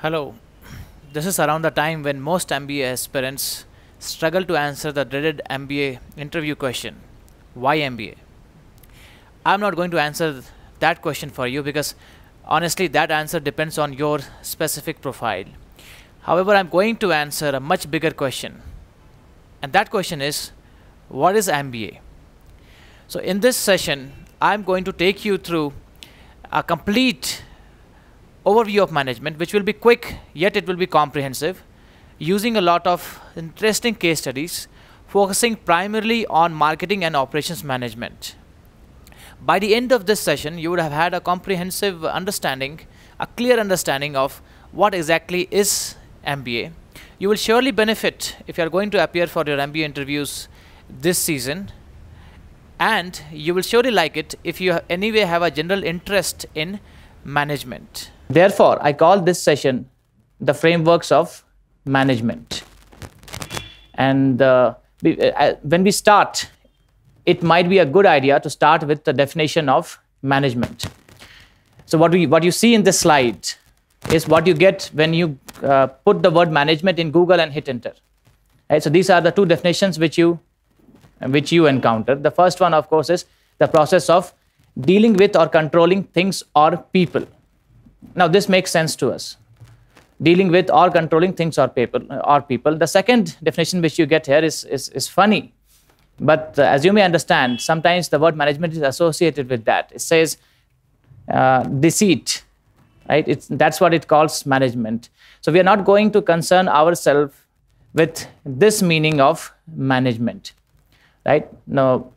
Hello. This is around the time when most MBA aspirants struggle to answer the dreaded MBA interview question: why MBA? I'm not going to answer that question for you because honestly, that answer depends on your specific profile. However, I'm going to answer a much bigger question, and that question is: what is MBA? So, in this session, I'm going to take you through a complete overview of management, which will be quick, yet it will be comprehensive, using a lot of interesting case studies, focusing primarily on marketing and operations management. By the end of this session, you would have had a comprehensive understanding, a clear understanding of what exactly is MBA. You will surely benefit if you are going to appear for your MBA interviews this season, and you will surely like it if you anyway have a general interest in management. Therefore, I call this session the frameworks of management. And when we start, it might be a good idea to start with the definition of management. So what you see in this slide is what you get when you put the word management in Google and hit enter. Right? So these are the two definitions which you encounter. The first one, of course, is the process of dealing with or controlling things or people. Now, this makes sense to us. Dealing with or controlling things or people. The second definition which you get here is funny. But as you may understand, sometimes the word management is associated with that. It says deceit. Right? That's what it calls management. So we are not going to concern ourselves with this meaning of management. Right? Now,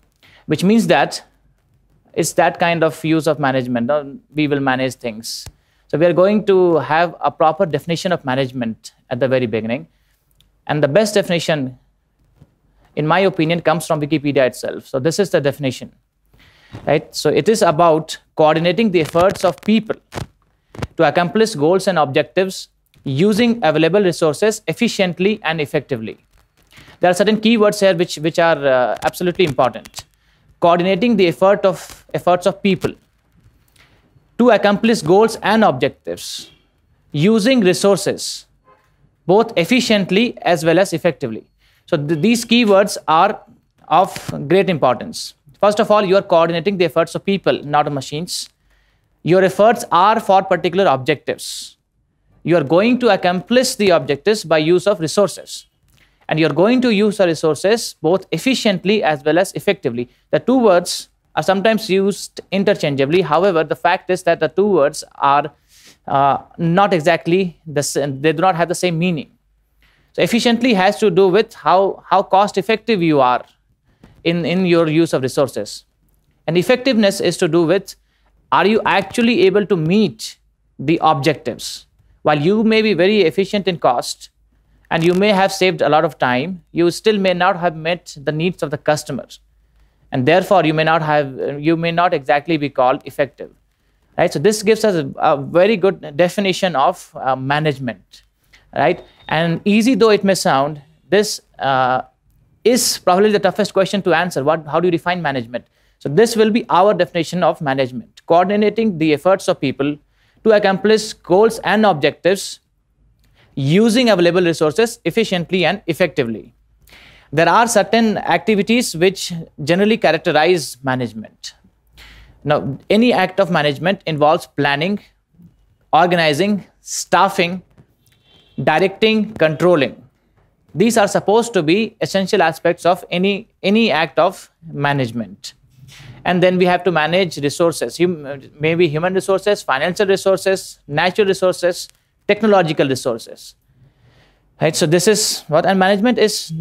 which means that it's that kind of use of management. We will manage things. So we are going to have a proper definition of management at the very beginning. And the best definition, in my opinion, comes from Wikipedia itself. So this is the definition. Right? So it is about coordinating the efforts of people to accomplish goals and objectives using available resources efficiently and effectively. There are certain keywords here which are absolutely important. Coordinating the efforts of people to accomplish goals and objectives using resources both efficiently as well as effectively. So these keywords are of great importance. First of all, you are coordinating the efforts of people, not of machines. Your efforts are for particular objectives. You are going to accomplish the objectives by use of resources. And you're going to use the resources both efficiently as well as effectively. The two words are sometimes used interchangeably. However, the fact is that the two words are not exactly the same. They do not have the same meaning. So efficiently has to do with how cost effective you are in your use of resources. And effectiveness is to do with, are you actually able to meet the objectives? While you may be very efficient in cost, and you may have saved a lot of time, you still may not have met the needs of the customers. And therefore, you may not exactly be called effective. Right? So this gives us a very good definition of management. Right? And easy though it may sound, this is probably the toughest question to answer. How do you define management? So this will be our definition of management. Coordinating the efforts of people to accomplish goals and objectives using available resources efficiently and effectively. There are certain activities which generally characterize management. Now, any act of management involves planning, organizing, staffing, directing, controlling. These are supposed to be essential aspects of any act of management. And then we have to manage resources, maybe human resources, financial resources, natural resources, technological resources. Right? So this is what, and management is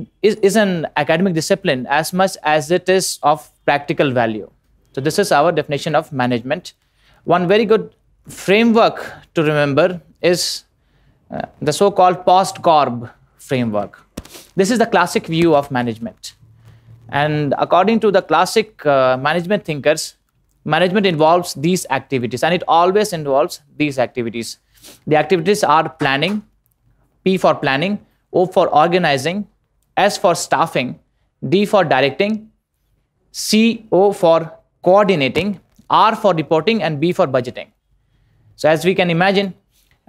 an academic discipline as much as it is of practical value. So this is our definition of management. One very good framework to remember is the so-called post-corb framework. This is the classic view of management. And according to the classic management thinkers, management involves these activities, and it always involves these activities. The activities are planning, P for planning, O for organizing, S for staffing, D for directing, CO for coordinating, R for reporting, and B for budgeting. So as we can imagine,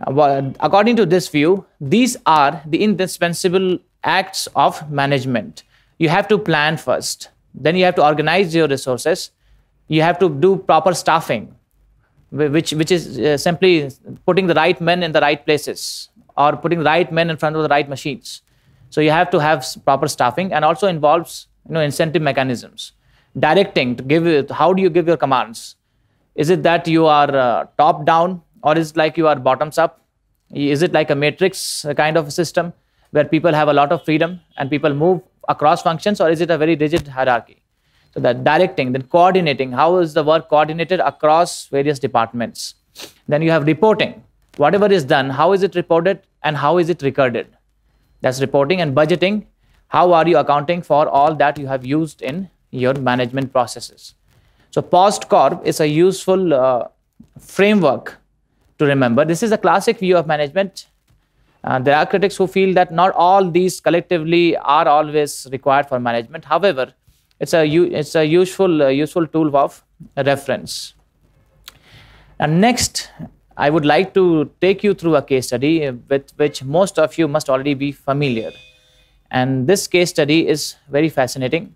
According to this view, these are the indispensable acts of management. You have to plan first, then you have to organize your resources, you have to do proper staffing, which is simply putting the right men in the right places or putting the right men in front of the right machines. So you have to have proper staffing, and also involves incentive mechanisms, directing to give. How do you give your commands? Is it that you are top down, or is it like you are bottoms up? Is it like a matrix kind of a system where people have a lot of freedom and people move across functions, or is it a very rigid hierarchy? So that directing, then coordinating. How is the work coordinated across various departments? Then you have reporting. Whatever is done, how is it reported and how is it recorded? That's reporting. And budgeting. How are you accounting for all that you have used in your management processes? So POST-Corp is a useful framework to remember. This is a classic view of management. There are critics who feel that not all these collectively are always required for management. However, it's a useful tool of reference. And next, I would like to take you through a case study with which most of you must already be familiar. And this case study is very fascinating.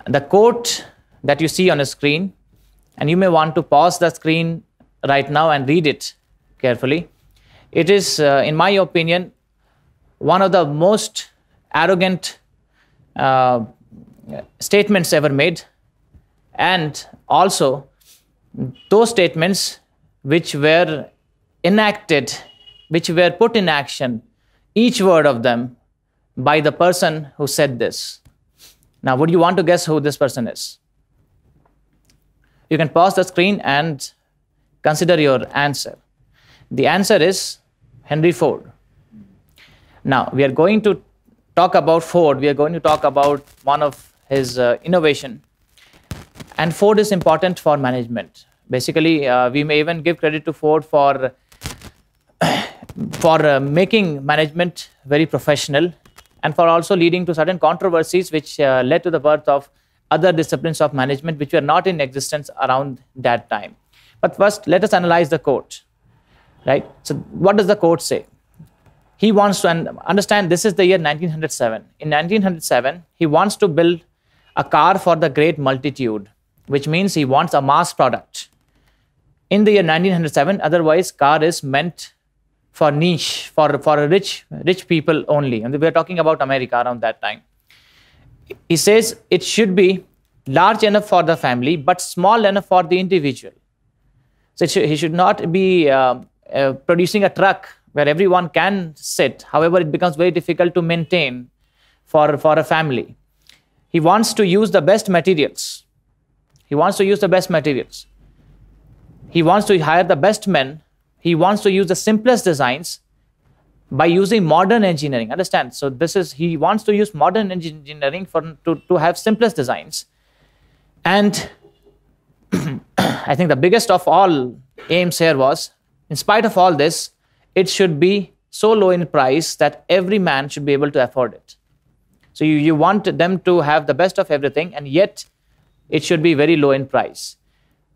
The quote that you see on the screen, and you may want to pause the screen right now and read it carefully. It is, in my opinion, one of the most arrogant statements ever made, and also those statements which were enacted, which were put in action, each word of them, by the person who said this. Now, would you want to guess who this person is? You can pause the screen and consider your answer. The answer is Henry Ford. Now, we are going to talk about Ford. We are going to talk about one of his innovation. And Ford is important for management. Basically, we may even give credit to Ford for making management very professional, and for also leading to certain controversies which led to the birth of other disciplines of management which were not in existence around that time. But first, let us analyze the quote. Right? So what does the quote say? He wants to understand this is the year 1907. In 1907, he wants to build a car for the great multitude, which means he wants a mass product. In the year 1907, otherwise, car is meant for niche, for rich people only. And we are talking about America around that time. He says it should be large enough for the family, but small enough for the individual. So he should not be producing a truck where everyone can sit. However, it becomes very difficult to maintain for a family. He wants to use the best materials. He wants to use the best materials. He wants to hire the best men. He wants to use the simplest designs by using modern engineering. Understand? So he wants to use modern engineering to have simplest designs. And I think the biggest of all aims here was, in spite of all this, it should be so low in price that every man should be able to afford it. So you want them to have the best of everything, and yet it should be very low in price.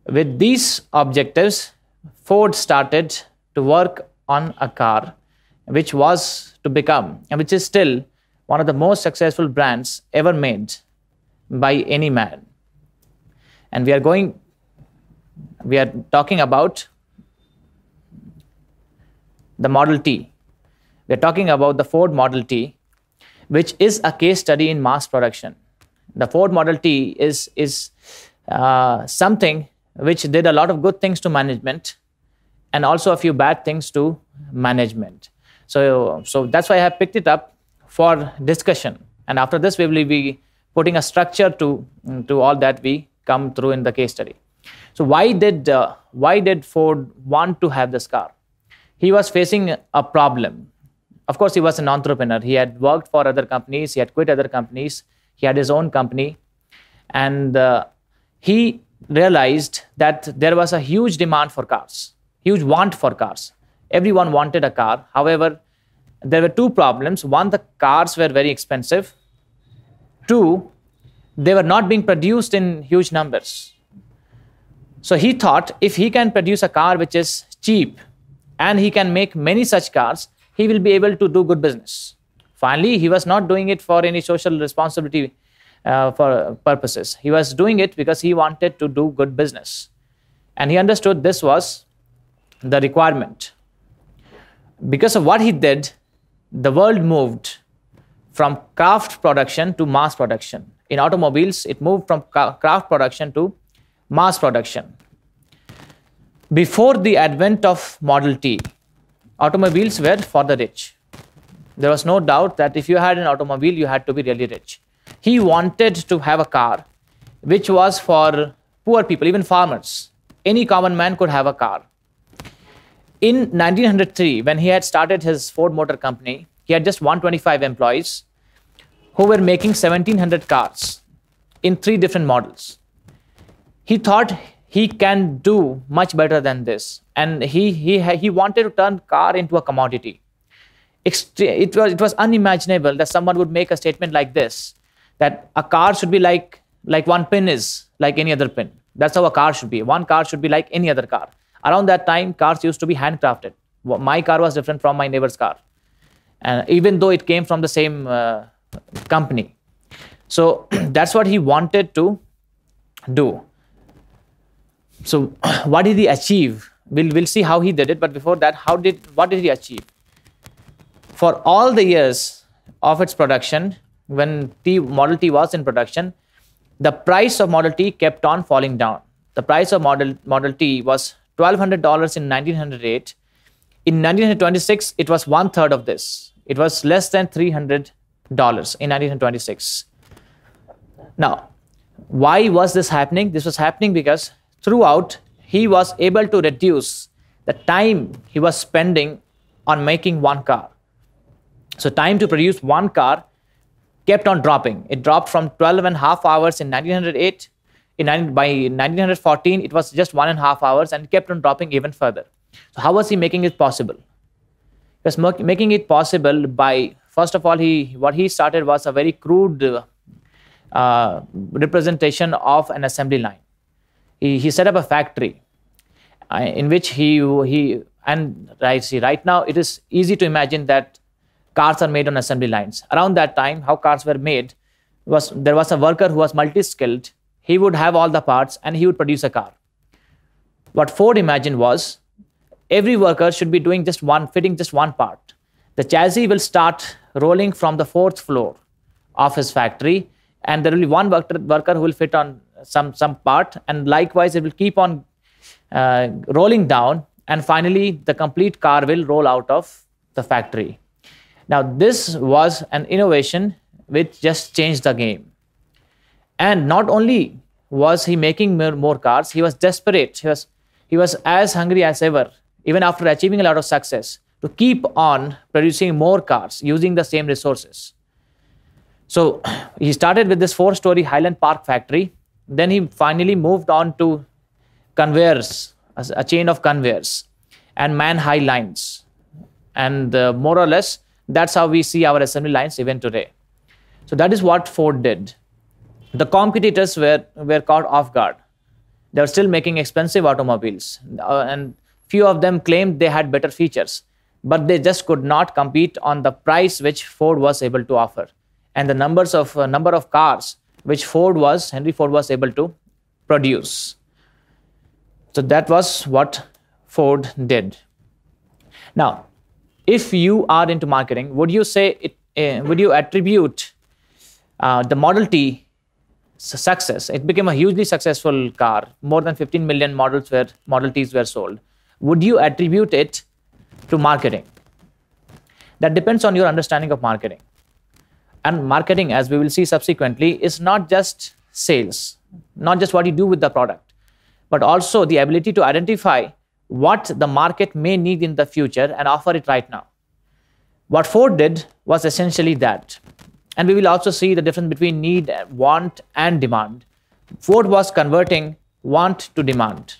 With these objectives, Ford started to work on a car which was to become, and which is still, one of the most successful brands ever made by any man. And we are talking about the Model T. We are talking about the Ford Model T, which is a case study in mass production. The Ford Model T is something which did a lot of good things to management and also a few bad things to management. So that's why I have picked it up for discussion. And after this, we will be putting a structure to all that we come through in the case study. So why did Ford want to have this car? He was facing a problem. Of course, he was an entrepreneur. He had worked for other companies. He had quit other companies. He had his own company. And he realized that there was a huge demand for cars, huge want for cars. Everyone wanted a car. However, there were two problems. One, the cars were very expensive. Two, they were not being produced in huge numbers. So he thought if he can produce a car which is cheap and he can make many such cars, he will be able to do good business. Finally, he was not doing it for any social responsibility for purposes. He was doing it because he wanted to do good business. And he understood this was the requirement. Because of what he did, the world moved from craft production to mass production. In automobiles, it moved from craft production to mass production. Before the advent of Model T, automobiles were for the rich. There was no doubt that if you had an automobile, you had to be really rich. He wanted to have a car which was for poor people, even farmers. Any common man could have a car. In 1903, when he had started his Ford Motor Company, he had just 125 employees who were making 1,700 cars in 3 different models. He thought he can do much better than this, and he wanted to turn car into a commodity. It was unimaginable that someone would make a statement like this, that a car should be like one pin is like any other pin. That's how a car should be. One car should be like any other car. Around that time, cars used to be handcrafted. My car was different from my neighbor's car, and even though it came from the same company. So that's what he wanted to do. So what did he achieve? We'll see how he did it, but before that, what did he achieve? For all the years of its production, when Model T was in production, the price of Model T kept on falling down. The price of Model T was $1,200 in 1908. In 1926, it was 1/3 of this. It was less than $300 in 1926. Now, why was this happening? This was happening because throughout, he was able to reduce the time he was spending on making one car. So time to produce one car kept on dropping. It dropped from 12.5 hours in 1908. By 1914, it was just 1.5 hours, and it kept on dropping even further. So how was he making it possible? He was making it possible by, first of all, what he started was a very crude representation of an assembly line. He set up a factory in which right now it is easy to imagine that cars are made on assembly lines. Around that time, how cars were made was there was a worker who was multi-skilled. He would have all the parts and he would produce a car. What Ford imagined was every worker should be doing fitting just one part. The chassis will start rolling from the 4th floor of his factory, and there will be one worker who will fit on some part, and likewise it will keep on rolling down, and finally the complete car will roll out of the factory. Now this was an innovation which just changed the game. And not only was he making more cars, he was desperate. He was as hungry as ever, even after achieving a lot of success, to keep on producing more cars using the same resources. So he started with this 4-story Highland Park factory. Then he finally moved on to conveyors, a chain of conveyors and man-high lines. And more or less, that's how we see our assembly lines even today. So that is what Ford did. The competitors were caught off guard. They were still making expensive automobiles, and few of them claimed they had better features, but they just could not compete on the price which Ford was able to offer, and the number of cars which Henry Ford was able to produce. So that was what Ford did. Now, if you are into marketing, would you attribute the Model T success? It became a hugely successful car. More than 15 million Model Ts were sold. Would you attribute it to marketing? That depends on your understanding of marketing. And marketing, as we will see subsequently, is not just sales, not just what you do with the product, but also the ability to identify what the market may need in the future and offer it right now. What Ford did was essentially that. And we will also see the difference between need, want, and demand. Ford was converting want to demand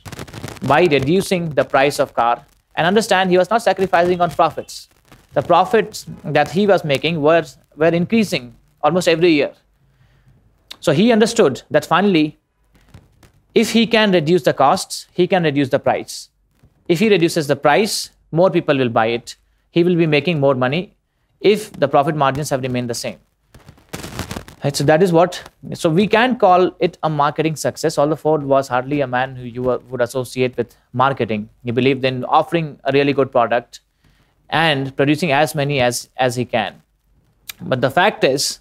by reducing the price of car. And understand, he was not sacrificing on profits. The profits that he was making were increasing almost every year. So he understood that finally, if he can reduce the costs, he can reduce the price. If he reduces the price, more people will buy it. He will be making more money if the profit margins have remained the same. Right, so that is what, so we can call it a marketing success, although Ford was hardly a man who you would associate with marketing. He believed in offering a really good product and producing as many as he can. But the fact is,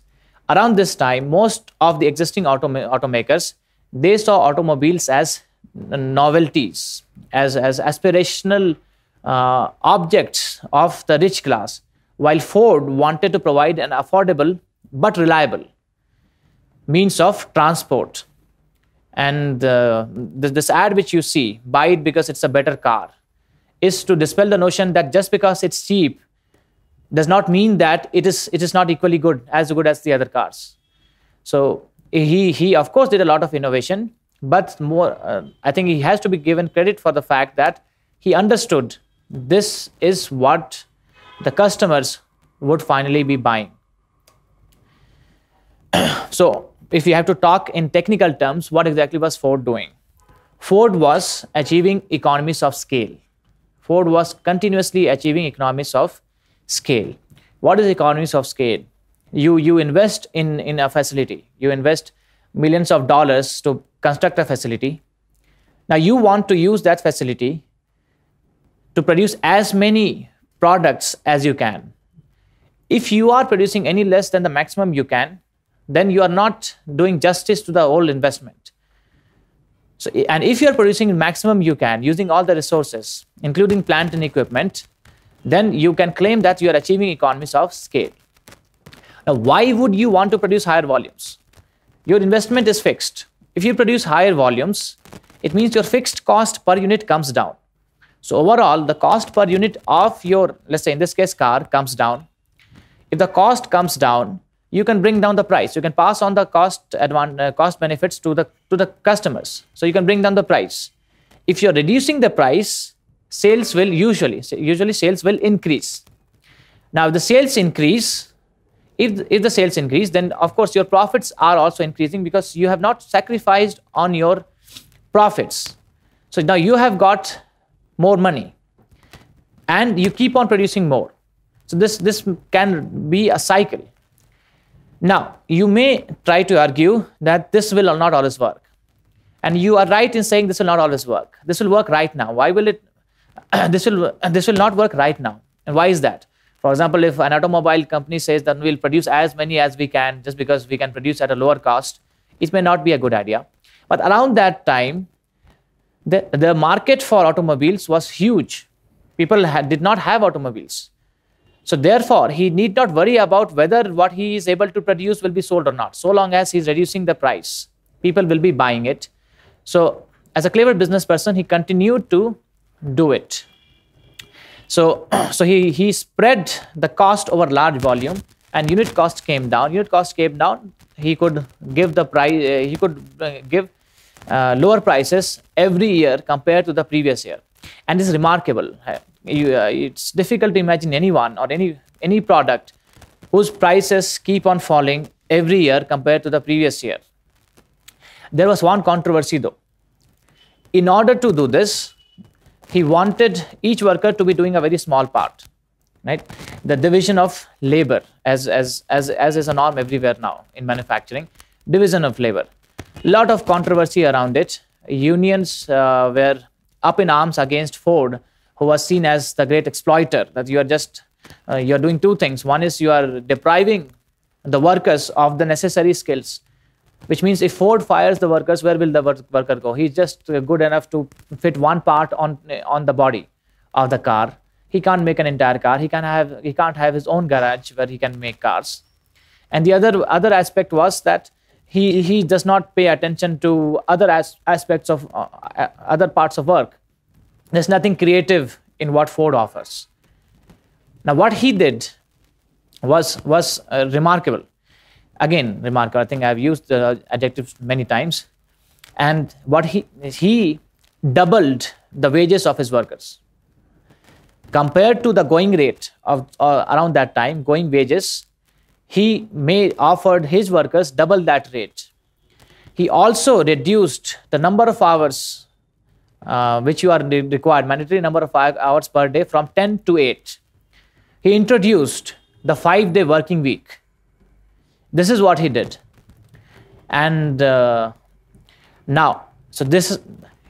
around this time, most of the existing automakers, they saw automobiles as novelties, as aspirational objects of the rich class, while Ford wanted to provide an affordable but reliable means of transport. And this ad which you see, buy it because it's a better car, is to dispel the notion that just because it's cheap does not mean that it is not equally good as the other cars. So he of course did a lot of innovation, but more I think he has to be given credit for the fact that he understood this is what the customers would finally be buying. So if you have to talk in technical terms, what exactly was Ford doing? Ford was achieving economies of scale. Ford was continuously achieving economies of scale. What is economies of scale? You invest in a facility. You invest millions of dollars to construct a facility. Now you want to use that facility to produce as many products as you can. If you are producing any less than the maximum you can, then you are not doing justice to the whole investment. So, and if you are producing the maximum you can, using all the resources, including plant and equipment, then you can claim that you are achieving economies of scale. Now, why would you want to produce higher volumes? Your investment is fixed. If you produce higher volumes, it means your fixed cost per unit comes down. So overall, the cost per unit of your, let's say in this case, car comes down. If the cost comes down, you can bring down the price. You can pass on the cost benefits to the customers. So you can bring down the price. If you're reducing the price, sales will usually sales will increase. Now, if the sales increase, if the sales increase, then of course your profits are also increasing because you have not sacrificed on your profits. So now you have got more money and you keep on producing more. So this can be a cycle. Now, you may try to argue that this will not always work. And you are right in saying this will not always work. This will work right now. Why will it? This will not work right now. And why is that? For example, if an automobile company says that we'll produce as many as we can just because we can produce at a lower cost, it may not be a good idea. But around that time, the market for automobiles was huge. People did not have automobiles. So therefore, he need not worry about whether what he is able to produce will be sold or not. So long as he's reducing the price, people will be buying it. So as a clever business person, he continued to do it. So he spread the cost over large volume and unit cost came down. Unit cost came down. He could give the price. He could give lower prices every year compared to the previous year. And this is remarkable. It's difficult to imagine anyone or any product whose prices keep on falling every year compared to the previous year. There was one controversy though. In order to do this, he wanted each worker to be doing a very small part, right? The division of labor, as is a norm everywhere now in manufacturing, division of labor. A lot of controversy around it. Unions were up in arms against Ford, who was seen as the great exploiter, that you are just, you're doing two things. One is you are depriving the workers of the necessary skills, which means if Ford fires the workers, where will the worker go? He's just good enough to fit one part on the body of the car. He can't make an entire car. He can't have his own garage where he can make cars. And the other aspect was that he does not pay attention to other aspects of other parts of work. There's nothing creative in what Ford offers. Now, what he did was remarkable. Again, remarkable. I think I've used the adjectives many times. And what he doubled the wages of his workers. Compared to the going rate of around that time, going wages, he offered his workers double that rate. He also reduced the number of hours which you are required, mandatory number of hours per day from 10 to 8. He introduced the 5-day working week. This is what he did. And now, so this is,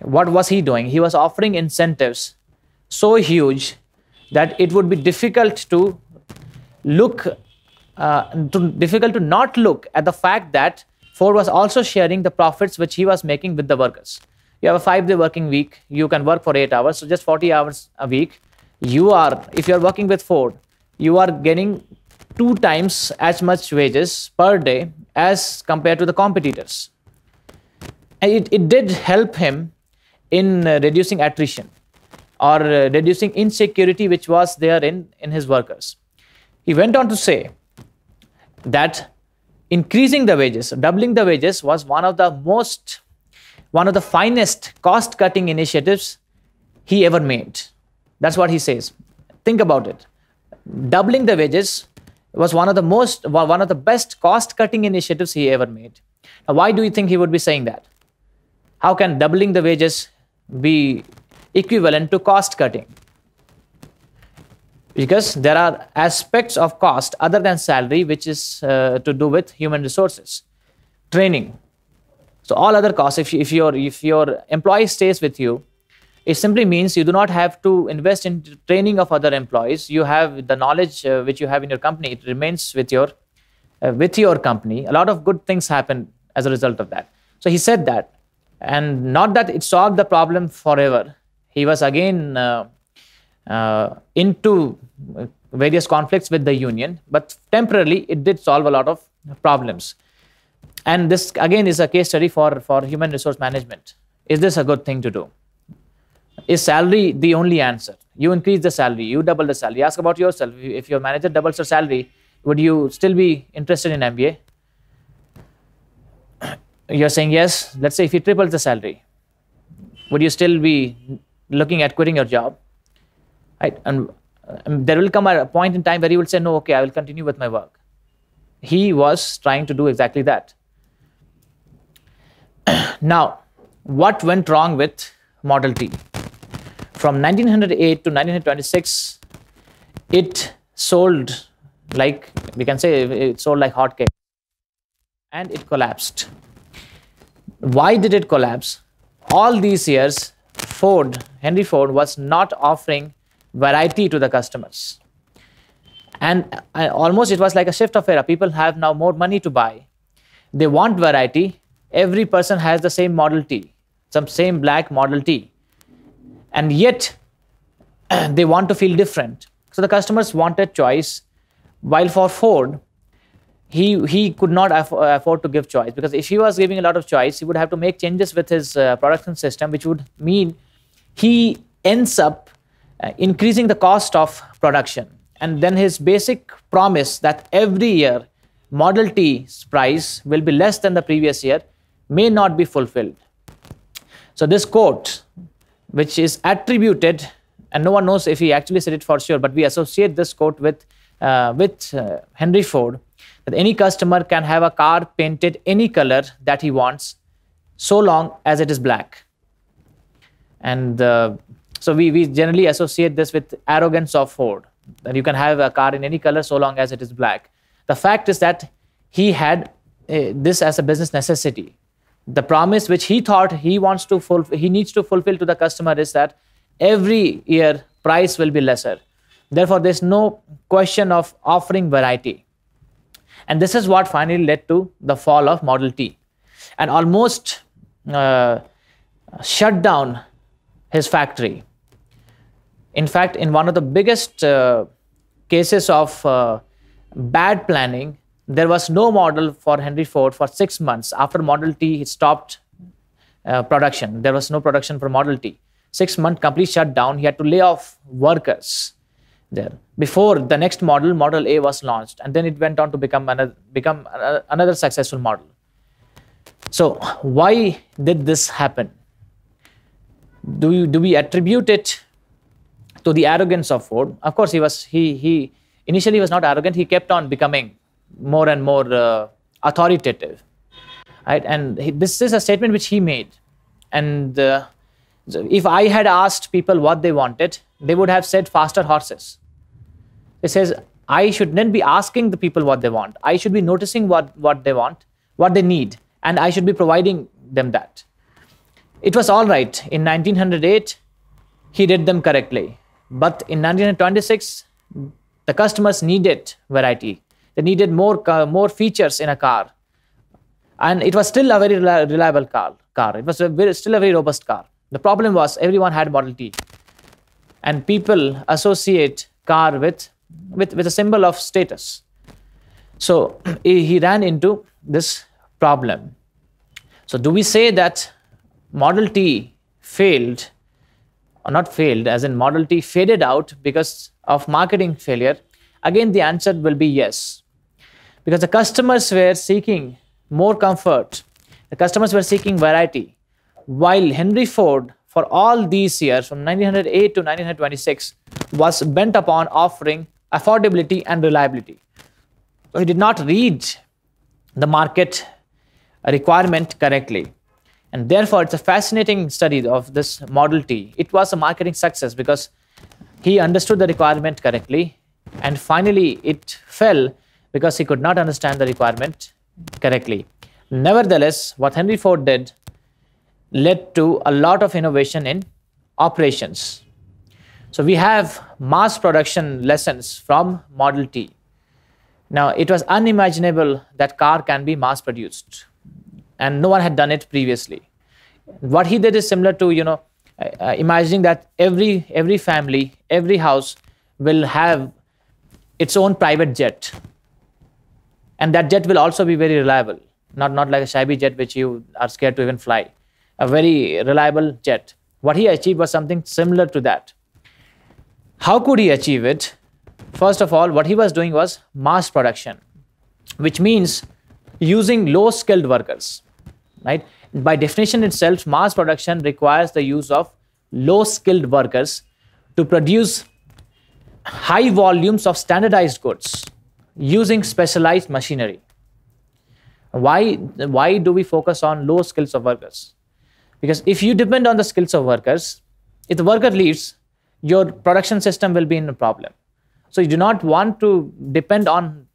what was he doing? He was offering incentives so huge that it would be difficult to not look at the fact that Ford was also sharing the profits which he was making with the workers. You have a 5-day working week. You can work for 8 hours, so just 40 hours a week. If you are working with Ford, you are getting 2 times as much wages per day as compared to the competitors. And it did help him in reducing attrition or reducing insecurity which was there in his workers. He went on to say that increasing the wages, doubling the wages, was one of the finest cost-cutting initiatives he ever made. That's what he says. Think about it. Doubling the wages was one of the best cost-cutting initiatives he ever made. Now, why do you think he would be saying that? How can doubling the wages be equivalent to cost-cutting? Because there are aspects of cost other than salary which is to do with human resources, training. So all other costs, if your employee stays with you, it simply means you do not have to invest in training of other employees. You have the knowledge which you have in your company. It remains with your company. A lot of good things happen as a result of that. So he said that, and not that it solved the problem forever. He was again into various conflicts with the union, but temporarily it did solve a lot of problems. And this again is a case study for human resource management. Is this a good thing to do? Is salary the only answer? You increase the salary, you double the salary. Ask about yourself. If your manager doubles your salary, would you still be interested in MBA? You're saying yes. Let's say if he triples the salary, would you still be looking at quitting your job? Right? And there will come a point in time where you will say, no, okay, I will continue with my work. He was trying to do exactly that. Now, what went wrong with Model T? From 1908 to 1926, it sold like, we can say it sold like hotcakes, and it collapsed. Why did it collapse? All these years, Henry Ford was not offering variety to the customers. And almost it was like a shift of era. People have now more money to buy. They want variety. Every person has the same Model T, some same black Model T. And yet, they want to feel different. So the customers wanted choice. While for Ford, he could not afford to give choice, because if he was giving a lot of choice, he would have to make changes with his production system, which would mean he ends up increasing the cost of production. And then his basic promise that every year Model T's price will be less than the previous year may not be fulfilled. So this quote, which is attributed, and no one knows if he actually said it for sure, but we associate this quote with Henry Ford, that any customer can have a car painted any color that he wants, so long as it is black. And so we generally associate this with arrogance of Ford, that you can have a car in any color so long as it is black. The fact is that he had this as a business necessity. The promise which he thought he needs to fulfill to the customer is that every year price will be lesser. Therefore, there's no question of offering variety. And this is what finally led to the fall of Model T, and almost shut down his factory. In fact, in one of the biggest cases of bad planning, there was no model for Henry Ford for 6 months. After Model T stopped production, there was no production for Model T. 6 month complete shutdown. He had to lay off workers there before the next model, Model A, was launched, and then it went on to become another successful model. So why did this happen? Do we attribute it to the arrogance of Ford? Of course, he initially was not arrogant. He kept on becoming more and more authoritative, right? And this is a statement which he made, and So if I had asked people what they wanted, they would have said faster horses. It says, I shouldn't be asking the people what they want. I should be noticing what they want, what they need, and I should be providing them that. It was all right. In 1908, he did them correctly. But in 1926, the customers needed variety. They needed more features in a car. And it was still a very reliable car. It was still a very robust car. The problem was everyone had Model T. And people associate car with a symbol of status. So he ran into this problem. So do we say that Model T failed, or not failed, as in Model T faded out because of marketing failure? Again, the answer will be yes. Because the customers were seeking more comfort. The customers were seeking variety. While Henry Ford, for all these years, from 1908 to 1926, was bent upon offering affordability and reliability. So he did not read the market requirement correctly. And therefore, it's a fascinating study of this Model T. It was a marketing success because he understood the requirement correctly. And finally, it fell because he could not understand the requirement correctly. Nevertheless, what Henry Ford did led to a lot of innovation in operations. So we have mass production lessons from Model T. Now, it was unimaginable that car can be mass produced, and no one had done it previously. What he did is similar to, imagining that every family, every house will have its own private jet. And that jet will also be very reliable, not like a shabby jet which you are scared to even fly. A very reliable jet. What he achieved was something similar to that. How could he achieve it? First of all, what he was doing was mass production, which means using low-skilled workers, right? By definition itself, mass production requires the use of low-skilled workers to produce high volumes of standardized goods using specialized machinery. Why do we focus on low skills of workers? Because if you depend on the skills of workers, if the worker leaves, your production system will be in a problem. So you do not want to depend on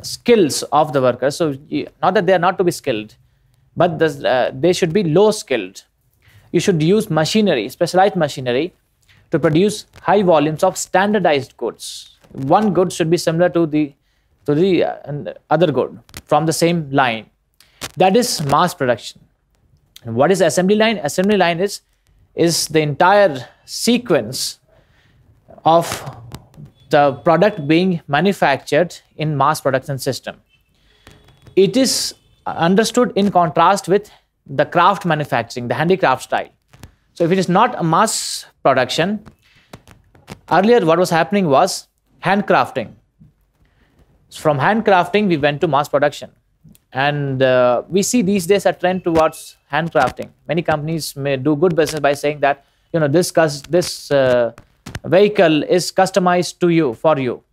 skills of the workers. So not that they are not to be skilled, but they should be low skilled. You should use machinery, specialized machinery, to produce high volumes of standardized goods. One good should be similar to the other good from the same line. That is mass production. And what is assembly line? Assembly line is the entire sequence of the product being manufactured in mass production system. It is understood in contrast with the craft manufacturing, the handicraft style. So if it is not a mass production, earlier what was happening was handcrafting. From handcrafting, we went to mass production. And we see these days a trend towards handcrafting. Many companies may do good business by saying that, this vehicle is customized to you, for you.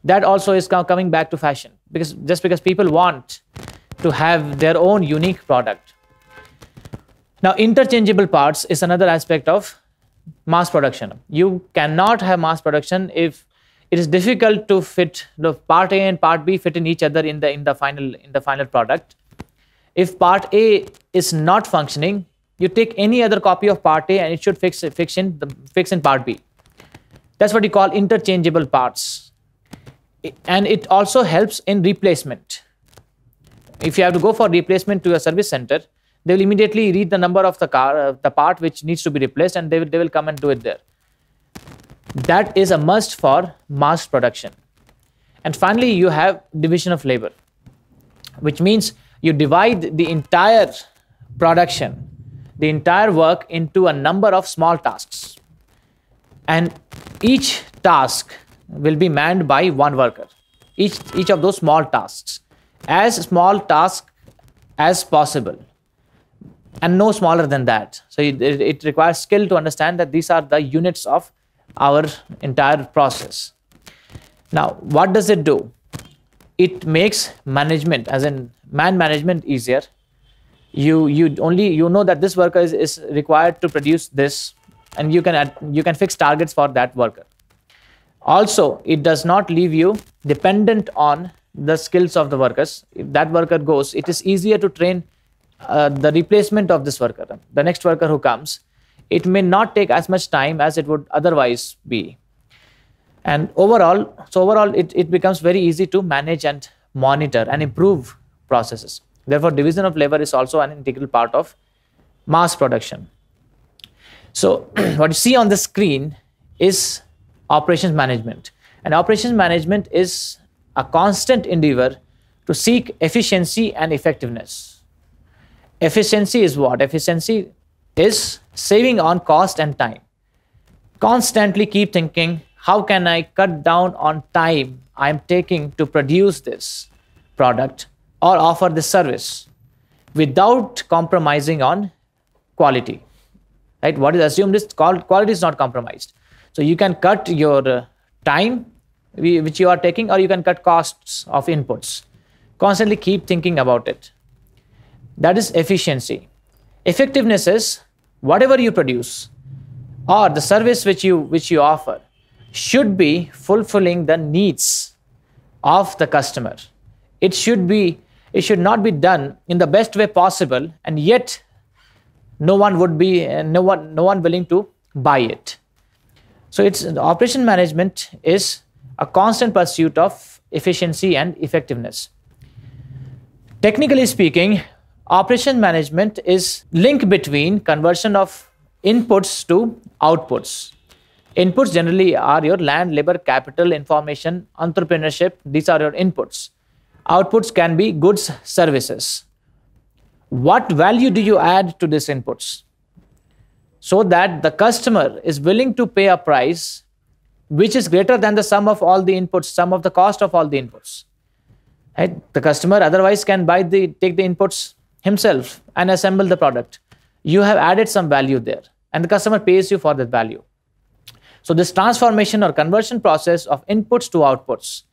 That also is coming back to fashion, because people want to have their own unique product. Now, interchangeable parts is another aspect of mass production. You cannot have mass production if it is difficult to fit the part A and part B fit in each other in the final product. If part A is not functioning, you take any other copy of part A and it should fix in part B. That's what we call interchangeable parts. And it also helps in replacement. If you have to go for replacement to a service center, they will immediately read the number of the car, the part which needs to be replaced, and they will come and do it there. That is a must for mass production. And finally, you have division of labor, which means you divide the entire production, the entire work into a number of small tasks. And each task will be manned by one worker. Each of those small tasks, as small task as possible, and no smaller than that. So it requires skill to understand that these are the units of our entire process. Now, what does it do? It makes management, as in man management, easier. you know that this worker is required to produce this, and you can fix targets for that worker. Also, it does not leave you dependent on the skills of the workers. If that worker goes, it is easier to train the replacement of this worker, the next worker who comes. It may not take as much time as it would otherwise be. And overall, it becomes very easy to manage and monitor and improve processes. Therefore, division of labor is also an integral part of mass production. So what you see on the screen is operations management. And operations management is a constant endeavor to seek efficiency and effectiveness. Efficiency is what? Efficiency is saving on cost and time. Constantly keep thinking, how can I cut down on time I'm taking to produce this product or offer this service without compromising on quality? Right? What is assumed is quality is not compromised. So you can cut your time which you are taking, or you can cut costs of inputs. Constantly keep thinking about it. That is efficiency. Effectiveness is whatever you produce or the service which you offer should be fulfilling the needs of the customer. It should not be done in the best way possible, and yet no one willing to buy it. So operation management is a constant pursuit of efficiency and effectiveness. Technically speaking, operation management is link between conversion of inputs to outputs. Inputs generally are your land, labor, capital, information, entrepreneurship. These are your inputs. Outputs can be goods, services. What value do you add to these inputs so that the customer is willing to pay a price which is greater than the sum of all the inputs, sum of the cost of all the inputs? Right? The customer otherwise can take the inputs himself and assemble the product. You have added some value there, and the customer pays you for that value. So this transformation or conversion process of inputs to outputs,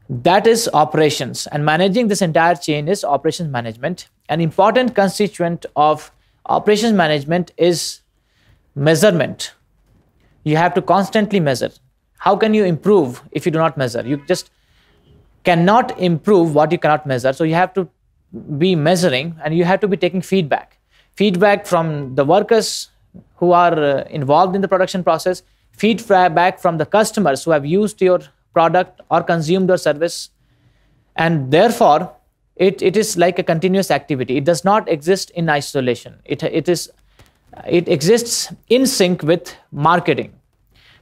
that is operations, and managing this entire chain is operations management. An important constituent of operations management is measurement. You have to constantly measure. How can you improve if you do not measure? You just cannot improve what you cannot measure. So you have to be measuring, and you have to be taking feedback from the workers who are involved in the production process, feedback from the customers who have used your product or consumed your service. And therefore, it is like a continuous activity. It does not exist in isolation. It exists in sync with marketing.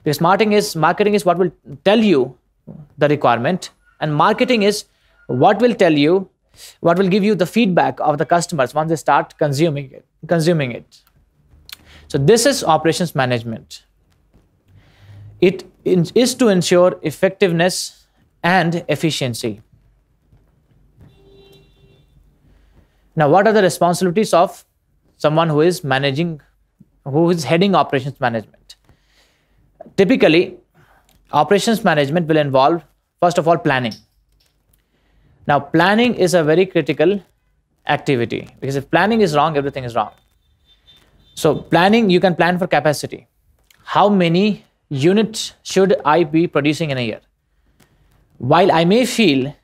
Because marketing is what will tell you the requirement, and marketing is what will give you the feedback of the customers once they start consuming it. So this is operations management. It is to ensure effectiveness and efficiency. Now, what are the responsibilities of someone who is heading operations management? Typically, operations management will involve, first of all, planning. Now, planning is a very critical activity, because if planning is wrong, everything is wrong. So planning, you can plan for capacity. How many units should I be producing in a year? While I may feel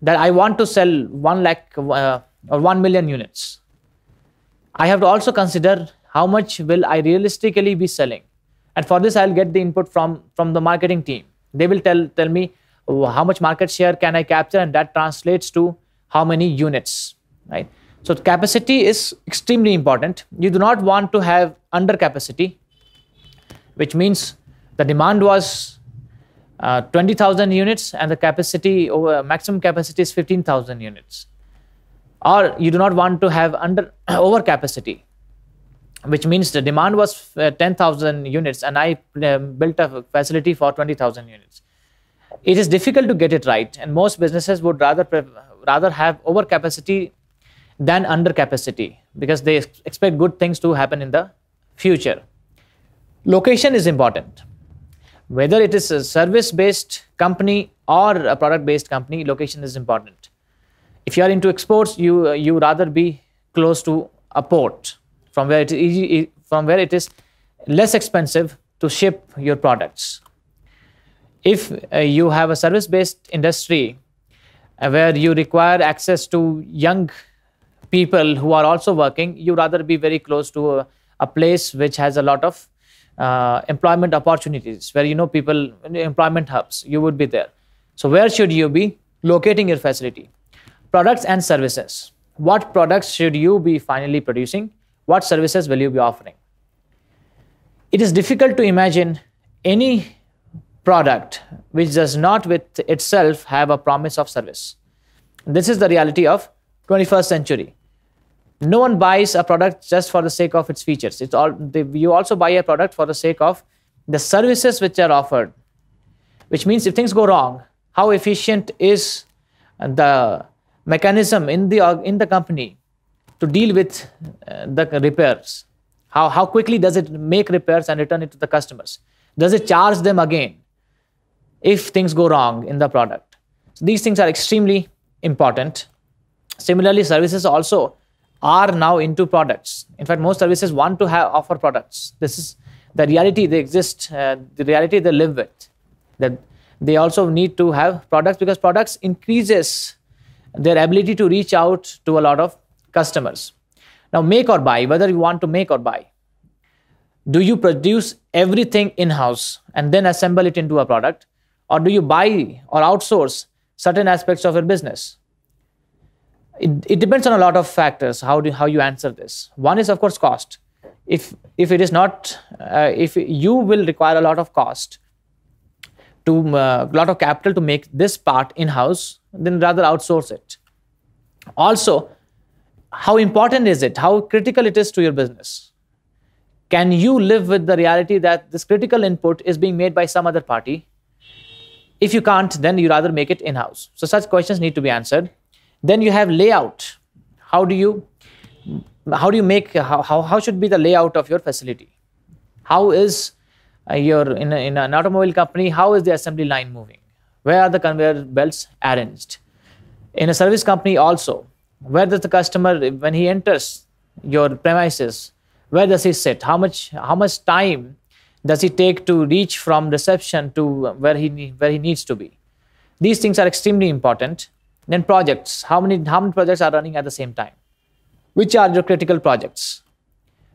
that I want to sell 1 lakh or 1 million units, I have to also consider how much will I realistically be selling. And for this, I'll get the input from the marketing team. They will tell me how much market share can I capture, and that translates to how many units, right? So capacity is extremely important. You do not want to have under capacity, which means the demand was 20,000 units and the capacity maximum capacity is 15,000 units. Or you do not want to have over capacity, which means the demand was 10,000 units and I built a facility for 20,000 units. It is difficult to get it right, and most businesses would rather have over capacity than under capacity, because they expect good things to happen in the future. Location is important. Whether it is a service-based company or a product-based company, location is important. If you are into exports, you rather be close to a port from where it is less expensive to ship your products. If you have a service-based industry where you require access to young people who are also working, you rather be very close to a place which has a lot of employment opportunities, where people, employment hubs, you would be there. So where should you be locating your facility? Products and services. What products should you be finally producing? What services will you be offering? It is difficult to imagine any product which does not with itself have a promise of service. This is the reality of 21st century. No one buys a product just for the sake of its features. You also buy a product for the sake of the services which are offered, which means if things go wrong, how efficient is the mechanism in the company to deal with the repairs? How quickly does it make repairs and return it to the customers? Does it charge them again if things go wrong in the product? So these things are extremely important. Similarly, services also are now into products. In fact, most services want to offer products. This is the reality they exist, the reality they live with. That they also need to have products, because products increases their ability to reach out to a lot of customers. Now, make or buy, whether you want to make or buy. Do you produce everything in-house and then assemble it into a product? Or do you buy or outsource certain aspects of your business? It depends on a lot of factors, how you answer this. One is, of course, cost. If it is not, if you will require a lot of cost, a lot of capital to make this part in-house, then rather outsource it. Also, how important is it? How critical it is to your business? Can you live with the reality that this critical input is being made by some other party? If you can't, then you rather make it in-house. So such questions need to be answered. Then you have layout. How should be the layout of your facility? How is in an automobile company, how is the assembly line moving? Where are the conveyor belts arranged? In a service company also, where does the customer, when he enters your premises, where does he sit? How much time does he take to reach from reception to where he needs to be? These things are extremely important. Then projects. How many projects are running at the same time? Which are your critical projects?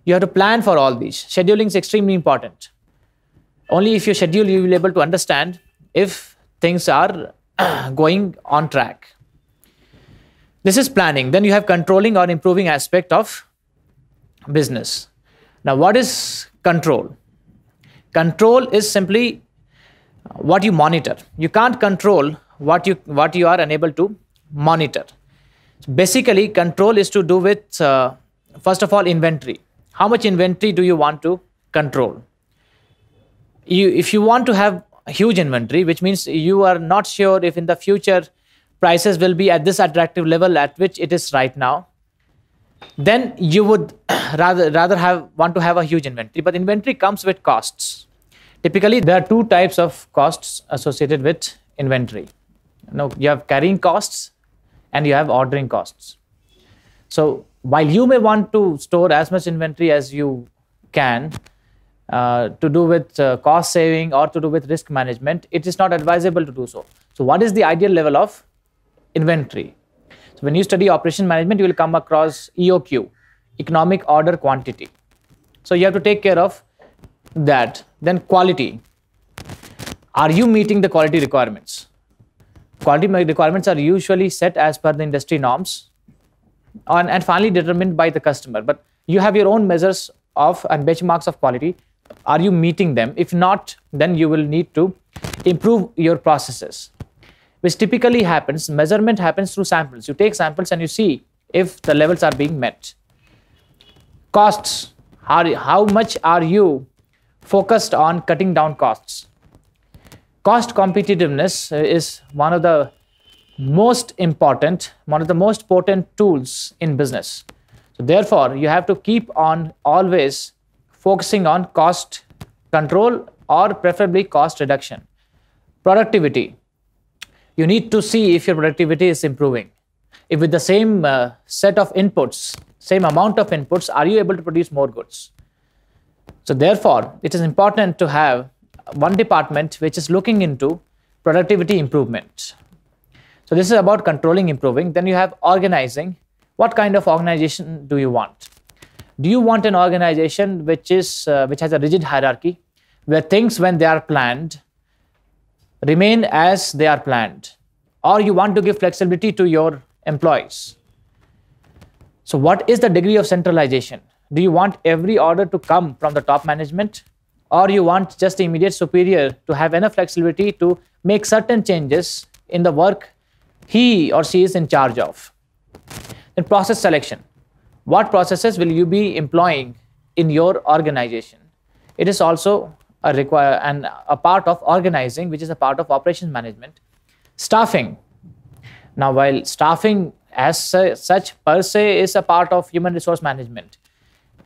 You have to plan for all these. Scheduling is extremely important. Only if you schedule, you will be able to understand if things are going on track. This is planning. Then you have controlling or improving aspect of business. Now, what is control? Control is simply what you monitor. You can't control what you are unable to monitor. Basically, control is to do with, first of all, inventory. How much inventory do you want to control? If you want to have a huge inventory, which means you are not sure if in the future prices will be at this attractive level at which it is right now, then you would rather want to have a huge inventory. But inventory comes with costs. Typically, there are two types of costs associated with inventory. Now, you have carrying costs and you have ordering costs. So while you may want to store as much inventory as you can to do with cost saving or to do with risk management, it is not advisable to do so. So what is the ideal level of inventory? So when you study operation management, you will come across EOQ, economic order quantity. So you have to take care of that. Then quality. Are you meeting the quality requirements? Quality requirements are usually set as per the industry norms and finally determined by the customer. But you have your own measures of and benchmarks of quality. Are you meeting them? If not, then you will need to improve your processes, which typically happens. Measurement happens through samples. You take samples and you see if the levels are being met. Costs. How much are you focused on cutting down costs? Cost competitiveness is one of the most important, one of the most potent tools in business. So therefore, you have to keep on always focusing on cost control or preferably cost reduction. Productivity. You need to see if your productivity is improving. If with the same set of inputs, same amount of inputs, are you able to produce more goods? So therefore, it is important to have one department which is looking into productivity improvement. So this is about controlling, improving. Then you have organizing. What kind of organization do you want? Do you want an organization which has a rigid hierarchy, where things, when they are planned, remain as they are planned? Or you want to give flexibility to your employees? So what is the degree of centralization? Do you want every order to come from the top management? Or you want just the immediate superior to have enough flexibility to make certain changes in the work he or she is in charge of? Then process selection. What processes will you be employing in your organization? It is also a part of organizing, which is a part of operations management. Staffing. Now, while staffing as such per se is a part of human resource management,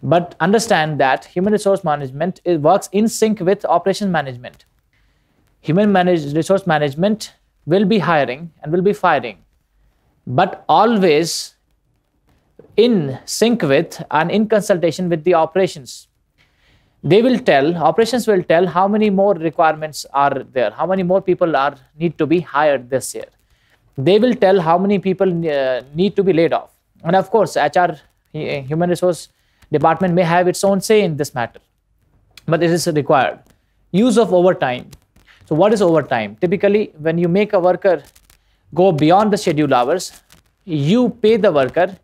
but understand that human resource management works in sync with operations management. Human resource management will be hiring and will be firing, but always in sync with and in consultation with the operations. Operations will tell how many more requirements are there, how many more people need to be hired this year. They will tell how many people need to be laid off. And of course, HR, human resource department, may have its own say in this matter, but it is required. Use of overtime. So what is overtime? Typically, when you make a worker go beyond the scheduled hours, you pay the worker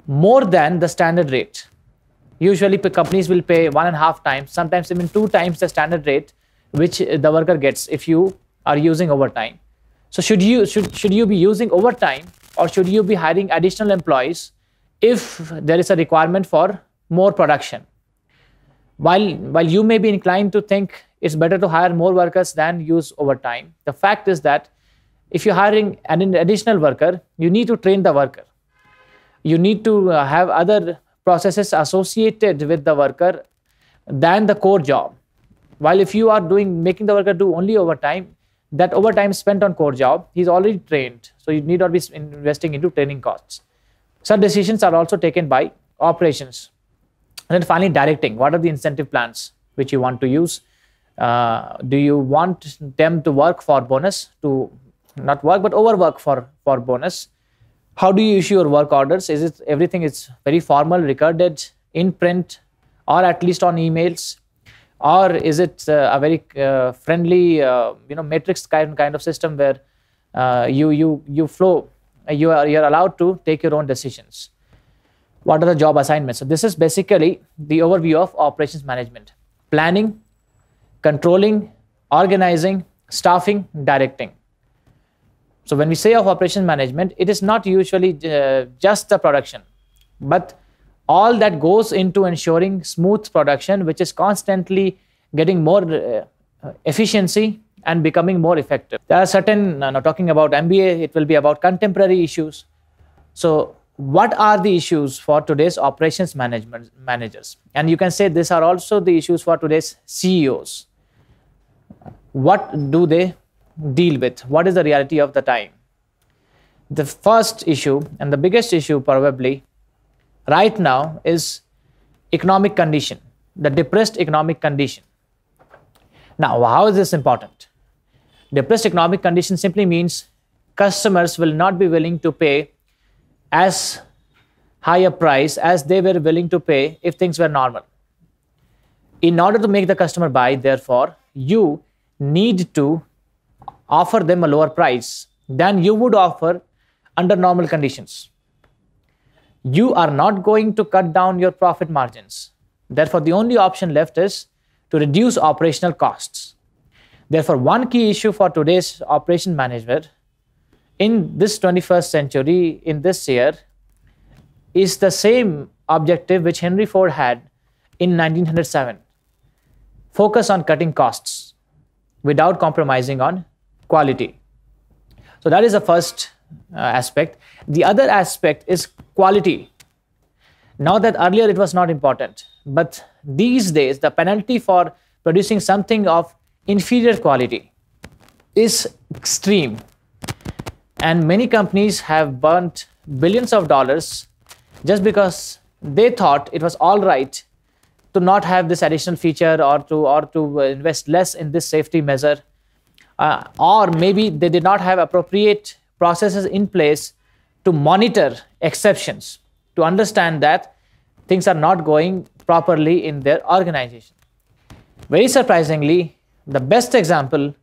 more than the standard rate. Usually companies will pay 1.5 times, sometimes even 2 times the standard rate which the worker gets if you are using overtime. So should you be using overtime, or should you be hiring additional employees if there is a requirement for more production? While you may be inclined to think it's better to hire more workers than use overtime, the fact is that if you're hiring an additional worker, you need to train the worker. You need to have other processes associated with the worker than the core job. While if you are making the worker do only overtime, that overtime spent on core job, he's already trained, so you need not be investing into training costs. Such decisions are also taken by operations. And then finally, directing. What are the incentive plans which you want to use? Do you want them to work for bonus, to not work but overwork for bonus? How do you issue your work orders? Is it everything is very formal, recorded in print, or at least on emails? Or is it a very friendly, matrix kind of system where you flow, you're allowed to take your own decisions? What are the job assignments? So this is basically the overview of operations management: planning, controlling, organizing, staffing, directing. So when we say of operations management, it is not usually just the production, but all that goes into ensuring smooth production, which is constantly getting more efficiency and becoming more effective. There are certain, talking about MBA, it will be about contemporary issues. So what are the issues for today's operations managers? And you can say these are also the issues for today's CEOs. What do they deal with? What is the reality of the time? The first issue, and the biggest issue probably right now, is economic condition, the depressed economic condition. Now, how is this important? Depressed economic condition simply means customers will not be willing to pay as high a price as they were willing to pay if things were normal. In order to make the customer buy, therefore, you need to offer them a lower price than you would offer under normal conditions. You are not going to cut down your profit margins. Therefore, the only option left is to reduce operational costs. Therefore, one key issue for today's operation manager in this 21st century, in this year, is the same objective which Henry Ford had in 1907. Focus on cutting costs without compromising on quality. So that is the first aspect. The other aspect is quality. Now that earlier it was not important, but these days the penalty for producing something of inferior quality is extreme. And many companies have burnt billions of dollars just because they thought it was all right to not have this additional feature or to invest less in this safety measure, or maybe they did not have appropriate processes in place to monitor exceptions, to understand that things are not going properly in their organization. Very surprisingly, the best example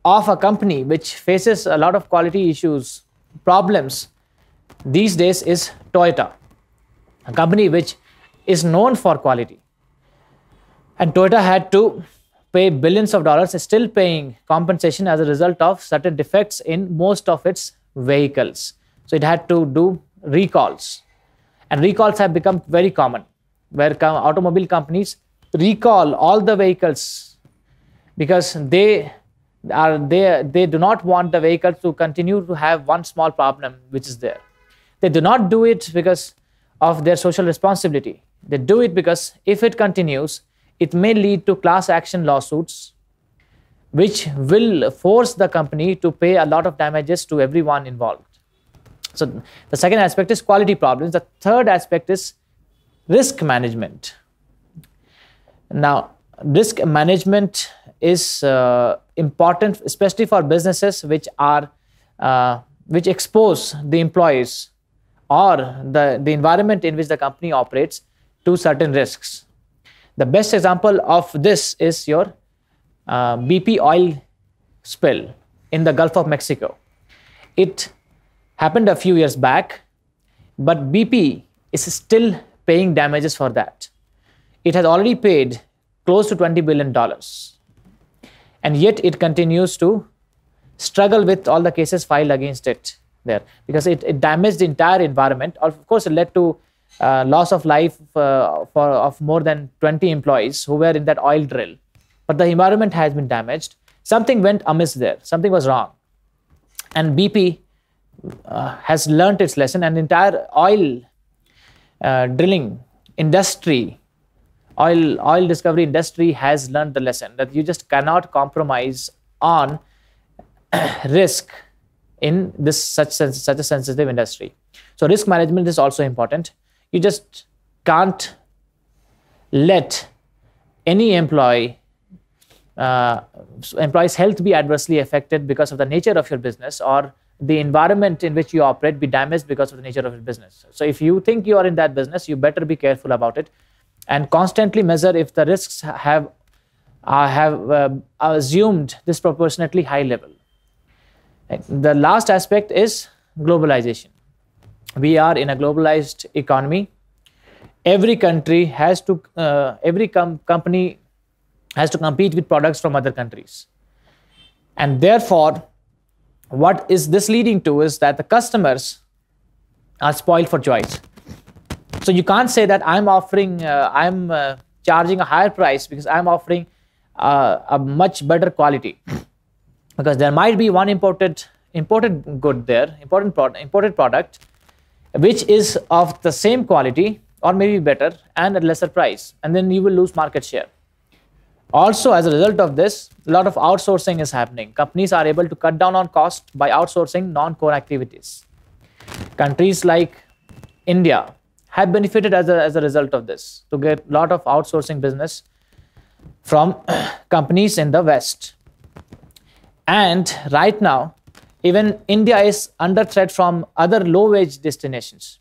of a company which faces a lot of quality issues, problems these days is Toyota, a company which is known for quality. And Toyota had to pay billions of dollars, is still paying compensation as a result of certain defects in most of its vehicles. So it had to do recalls. And recalls have become very common, where automobile companies recall all the vehicles because they do not want the vehicle to continue to have one small problem which is there. They do not do it because of their social responsibility. They do it because if it continues, it may lead to class action lawsuits, which will force the company to pay a lot of damages to everyone involved. So the second aspect is quality problems. The third aspect is risk management. Now, risk management is important, especially for businesses which expose the employees or the environment in which the company operates to certain risks. The best example of this is your BP oil spill in the Gulf of Mexico. It happened a few years back, but BP is still paying damages for that. It has already paid close to $20 billion. And yet it continues to struggle with all the cases filed against it there, because it damaged the entire environment. Of course, it led to loss of life of more than 20 employees who were in that oil drill. But the environment has been damaged. Something went amiss there. Something was wrong. And BP has learned its lesson, and the entire oil drilling industry, oil discovery industry has learned the lesson that you just cannot compromise on risk in this such a sensitive industry. So risk management is also important. You just can't let any employee's health be adversely affected because of the nature of your business, or the environment in which you operate be damaged because of the nature of your business. So if you think you are in that business, you better be careful about it and constantly measure if the risks have assumed disproportionately high level. The last aspect is globalization. We are in a globalized economy. Every country has to, company has to compete with products from other countries. And therefore, what is this leading to is that the customers are spoiled for choice. So you can't say that I'm charging a higher price because I'm offering a much better quality. Because there might be one imported good there, imported product, which is of the same quality or maybe better and at lesser price, and then you will lose market share. Also, as a result of this, a lot of outsourcing is happening. Companies are able to cut down on cost by outsourcing non-core activities. Countries like India have benefited as a result of this, to get a lot of outsourcing business from companies in the West. And right now, even India is under threat from other low-wage destinations.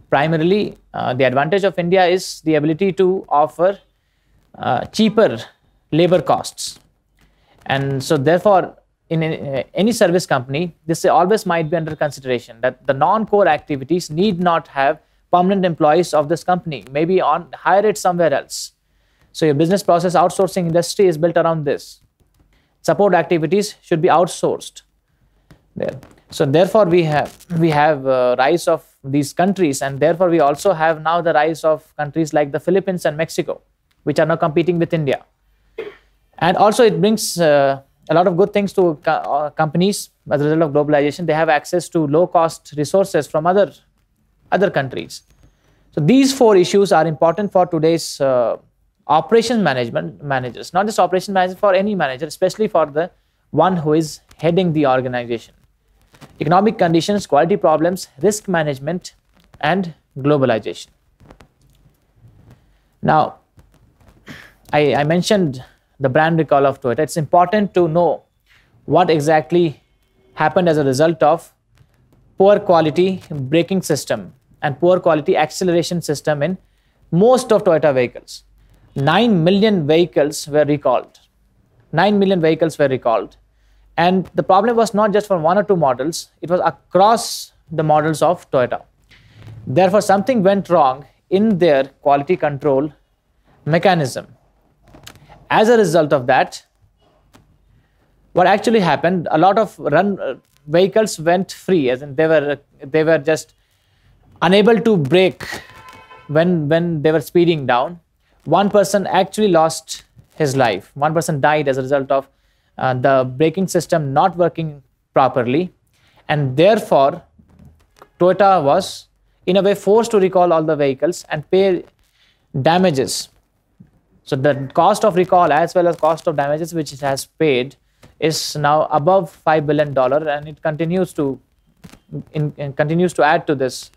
Primarily, the advantage of India is the ability to offer cheaper labor costs. And so therefore, in any service company, this always might be under consideration that the non-core activities need not have permanent employees of this company, maybe hire it somewhere else. So your business process outsourcing industry is built around this. Support activities should be outsourced there. So therefore, we have rise of these countries, and therefore we also have now the rise of countries like the Philippines and Mexico, which are now competing with India. And also it brings a lot of good things to companies as a result of globalization. They have access to low-cost resources from other countries. So these four issues are important for today's operations managers, not just operations managers, for any manager, especially for the one who is heading the organization. Economic conditions, quality problems, risk management, and globalization. Now, I mentioned the brand recall of Toyota. It's important to know what exactly happened as a result of poor quality braking system and poor quality acceleration system in most of Toyota vehicles. 9 million vehicles were recalled. 9 million vehicles were recalled. And the problem was not just for one or two models, it was across the models of Toyota. Therefore, something went wrong in their quality control mechanism. As a result of that, what actually happened, a lot of vehicles went free, as in they were just unable to brake when they were speeding down. One person actually lost his life. One person died as a result of the braking system not working properly, and therefore Toyota was in a way forced to recall all the vehicles and pay damages. So the cost of recall as well as cost of damages which it has paid is now above $5 billion, and it continues to add to this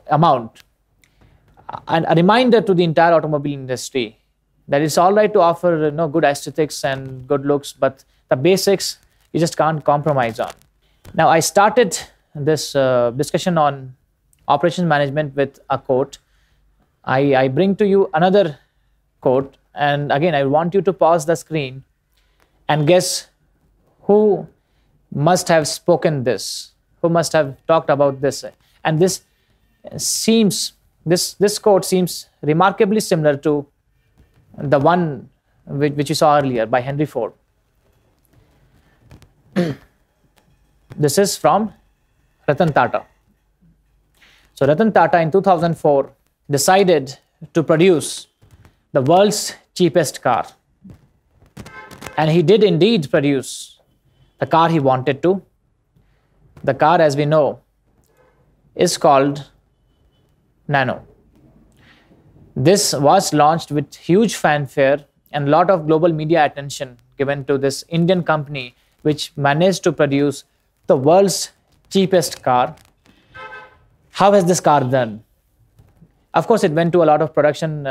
amount. And a reminder to the entire automobile industry that it's all right to offer good aesthetics and good looks, but the basics you just can't compromise on. Now, I started this discussion on operations management with a quote. I bring to you another quote, and again I want you to pause the screen and guess who must have spoken this, who must have talked about this. And this quote seems remarkably similar to the one which you saw earlier by Henry Ford. This is from Ratan Tata. So Ratan Tata in 2004 decided to produce the world's cheapest car. And he did indeed produce the car he wanted to. The car, as we know, is called Nano. This was launched with huge fanfare and a lot of global media attention given to this Indian company which managed to produce the world's cheapest car. How has this car done? Of course, it went to a lot of production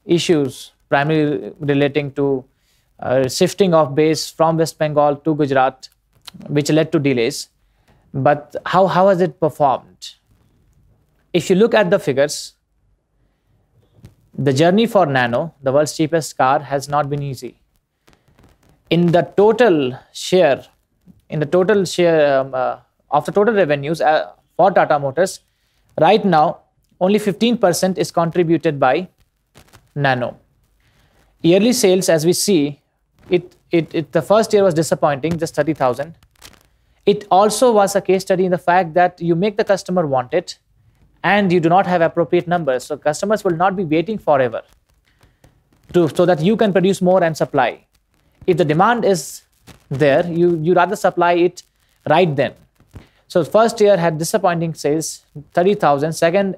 issues, primarily relating to shifting of base from West Bengal to Gujarat, which led to delays. But how has it performed? If you look at the figures, the journey for Nano, the world's cheapest car, has not been easy. In the total share, of the total revenues for Tata Motors, right now, only 15% is contributed by Nano. Yearly sales, as we see, the first year was disappointing, just 30,000. It also was a case study in the fact that you make the customer want it, and you do not have appropriate numbers. So customers will not be waiting forever so that you can produce more and supply. If the demand is there, you rather supply it right then. So first year had disappointing sales, 30,000.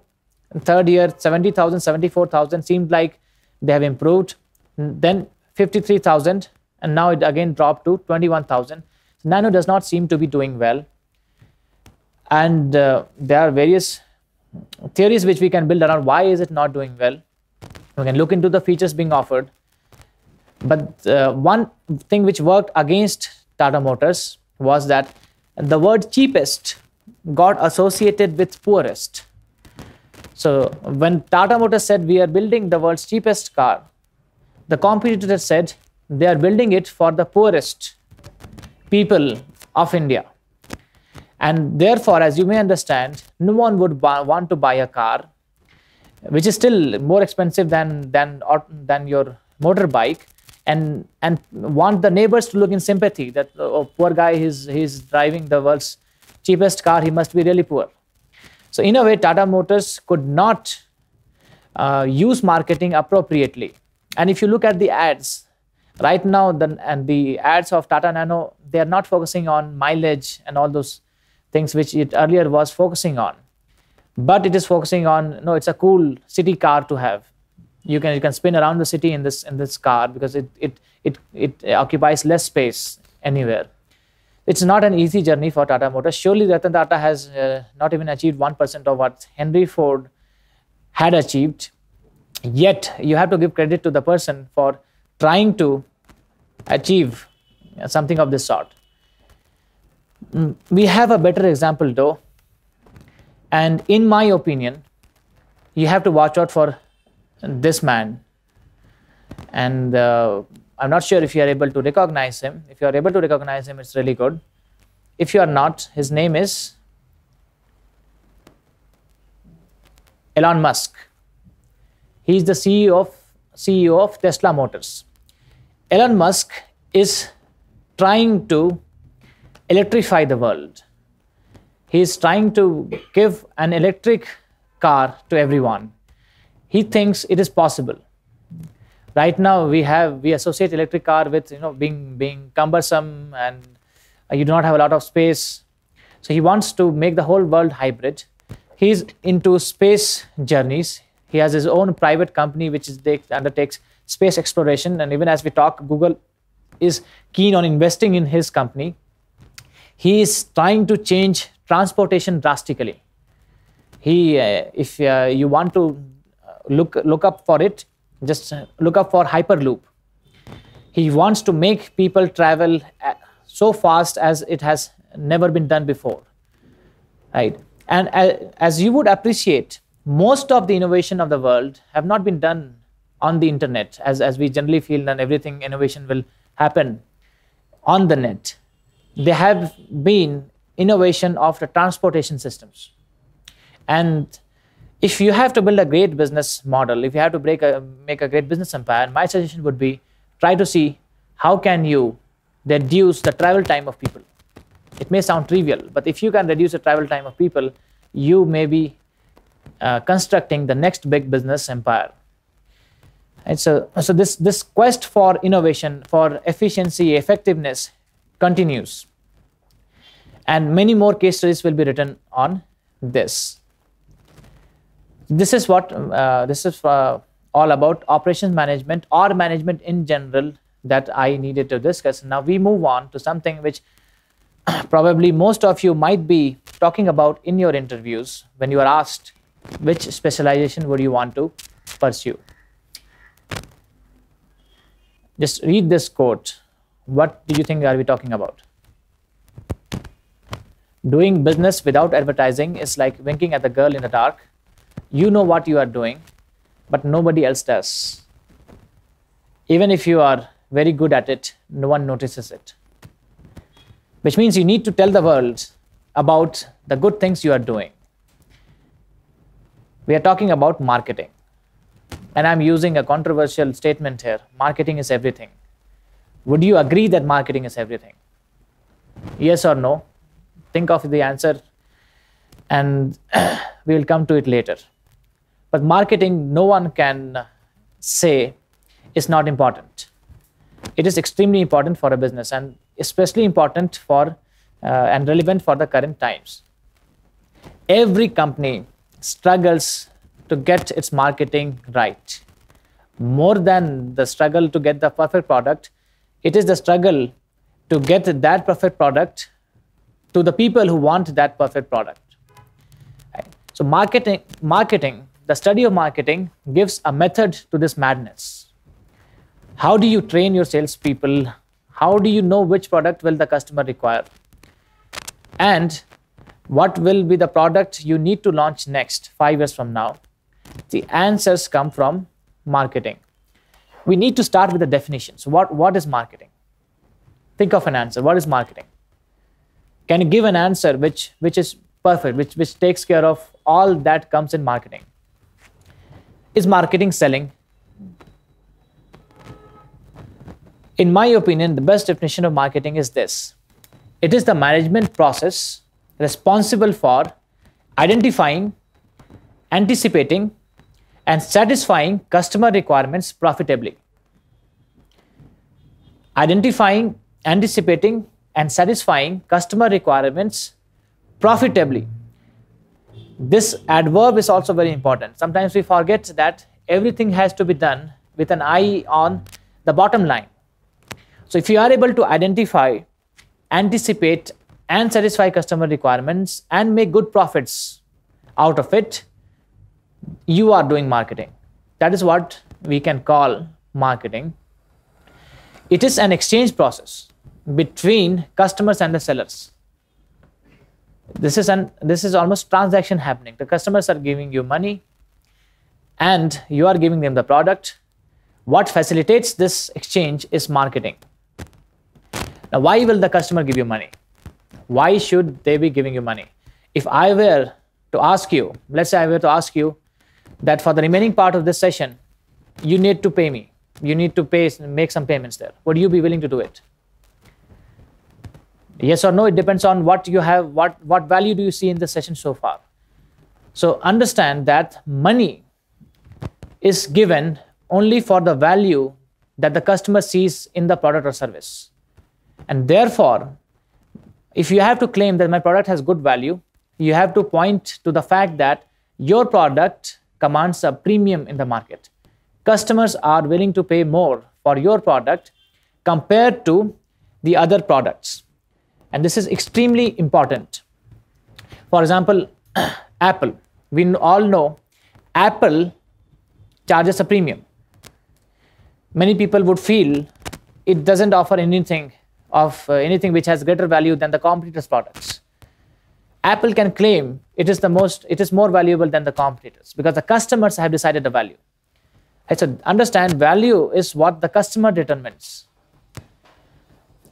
Third year, 70,000, 74,000. Seemed like they have improved. Then 53,000, and now it again dropped to 21,000. Nano does not seem to be doing well. And there are various theories which we can build around why is it not doing well. We can look into the features being offered. But one thing which worked against Tata Motors was that the word cheapest got associated with poorest. So when Tata Motors said we are building the world's cheapest car, the competitor said they are building it for the poorest people of India. And therefore, as you may understand, no one would want to buy a car which is still more expensive than your motorbike, and want the neighbors to look in sympathy that, oh, poor guy, he's driving the world's cheapest car, he must be really poor. So in a way, Tata Motors could not use marketing appropriately. And if you look at the ads, right now, the ads of Tata Nano, they are not focusing on mileage and all those things which it earlier was focusing on. But it is focusing on, no, it's a cool city car to have. You can spin around the city in this car because it occupies less space anywhere. It's not an easy journey for Tata Motors. Surely Ratan Tata has not even achieved 1% of what Henry Ford had achieved. Yet you have to give credit to the person for trying to achieve something of this sort. We have a better example though, and in my opinion, you have to watch out for this man. And I'm not sure if you are able to recognize him. If you are able to recognize him, it's really good. If you are not, his name is Elon Musk. He is the CEO of Tesla Motors. Elon Musk is trying to electrify the world. He is trying to give an electric car to everyone. He thinks it is possible. Right now, we associate electric car with being cumbersome, and you do not have a lot of space. So he wants to make the whole world hybrid. He's into space journeys. He has his own private company which undertakes space exploration, and even as we talk, Google is keen on investing in his company. He is trying to change transportation drastically. If you want to look up for it, just look up for Hyperloop. He wants to make people travel so fast as it has never been done before, right? And as you would appreciate, most of the innovation of the world have not been done on the internet, as we generally feel that everything innovation will happen on the net. They have been innovation of the transportation systems. And if you have to build a great business model, if you have to make a great business empire, my suggestion would be try to see how can you reduce the travel time of people. It may sound trivial, but if you can reduce the travel time of people, you may be constructing the next big business empire. And so this quest for innovation, for efficiency, effectiveness continues. And many more case studies will be written on this. This is what all about operations management or management in general that I needed to discuss. Now we move on to something which probably most of you might be talking about in your interviews when you are asked which specialization would you want to pursue. Just read this quote. What do you think are we talking about? Doing business without advertising is like winking at the girl in the dark. You know what you are doing, but nobody else does. Even if you are very good at it, no one notices it. Which means you need to tell the world about the good things you are doing. We are talking about marketing. And I'm using a controversial statement here. Marketing is everything. Would you agree that marketing is everything? Yes or no? Think of the answer and we will come to it later. But marketing, no one can say is not important. It is extremely important for a business and especially important for and relevant for the current times. Every company struggles to get its marketing right. More than the struggle to get the perfect product, it is the struggle to get that perfect product to the people who want that perfect product. Right? So marketing, the study of marketing gives a method to this madness. How do you train your salespeople? How do you know which product will the customer require? And what will be the product you need to launch next 5 years from now? The answers come from marketing. We need to start with the definition. So what is marketing? Think of an answer. What is marketing? Can you give an answer which is perfect, which takes care of all that comes in marketing? Is marketing selling? In my opinion, the best definition of marketing is this. It is the management process responsible for identifying, anticipating, and satisfying customer requirements profitably. Identifying, anticipating, and satisfying customer requirements profitably. This adverb is also very important. Sometimes we forget that everything has to be done with an eye on the bottom line. So if you are able to identify anticipate and satisfy customer requirements and make good profits out of it, you are doing marketing. That is what we can call marketing. It is an exchange process between customers and the sellers. This is almost transaction happening. The customers are giving you money and you are giving them the product. What facilitates this exchange is marketing. Now, why will the customer give you money? Why should they be giving you money? If I were to ask you, let's say I were to ask you that for the remaining part of this session, you need to pay me. You need to make some payments there. Would you be willing to do it? Yes or no? It depends on what you have, what value do you see in the session so far. So understand that money is given only for the value that the customer sees in the product or service. And therefore, if you have to claim that my product has good value, you have to point to the fact that your product commands a premium in the market. Customers are willing to pay more for your product compared to the other products. And this is extremely important. For example, Apple. We all know Apple charges a premium. Many people would feel it doesn't offer anything which has greater value than the competitors' products. Apple can claim it is more valuable than the competitors because the customers have decided the value. So understand, value is what the customer determines.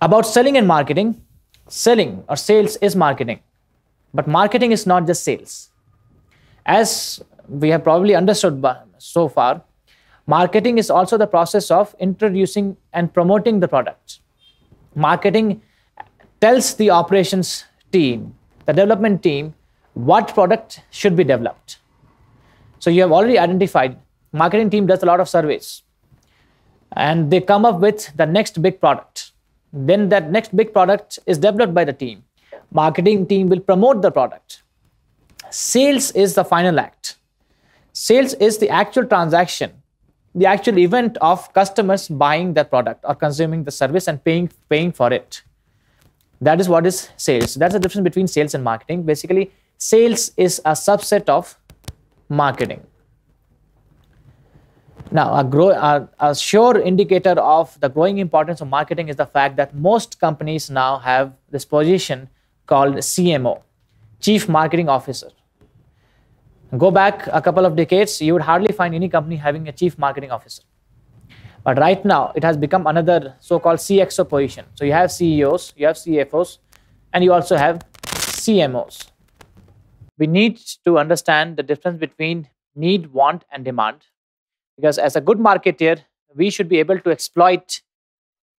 About selling and marketing, selling or sales is marketing, but marketing is not just sales. As we have probably understood so far, marketing is also the process of introducing and promoting the product. Marketing tells the operations team, the development team, what product should be developed. So you have already identified, marketing team does a lot of surveys and they come up with the next big product. Then that next big product is developed by the team. Marketing team will promote the product. Sales is the final act. Sales is the actual transaction, the actual event of customers buying the product or consuming the service and paying for it. That is what is sales. That's the difference between sales and marketing. Basically, sales is a subset of marketing. Now, a sure indicator of the growing importance of marketing is the fact that most companies now have this position called CMO, Chief Marketing Officer. Go back a couple of decades, you would hardly find any company having a Chief Marketing Officer. But right now, it has become another so-called CXO position. So you have CEOs, you have CFOs, and you also have CMOs. We need to understand the difference between need, want, and demand. Because as a good marketer, we should be able to exploit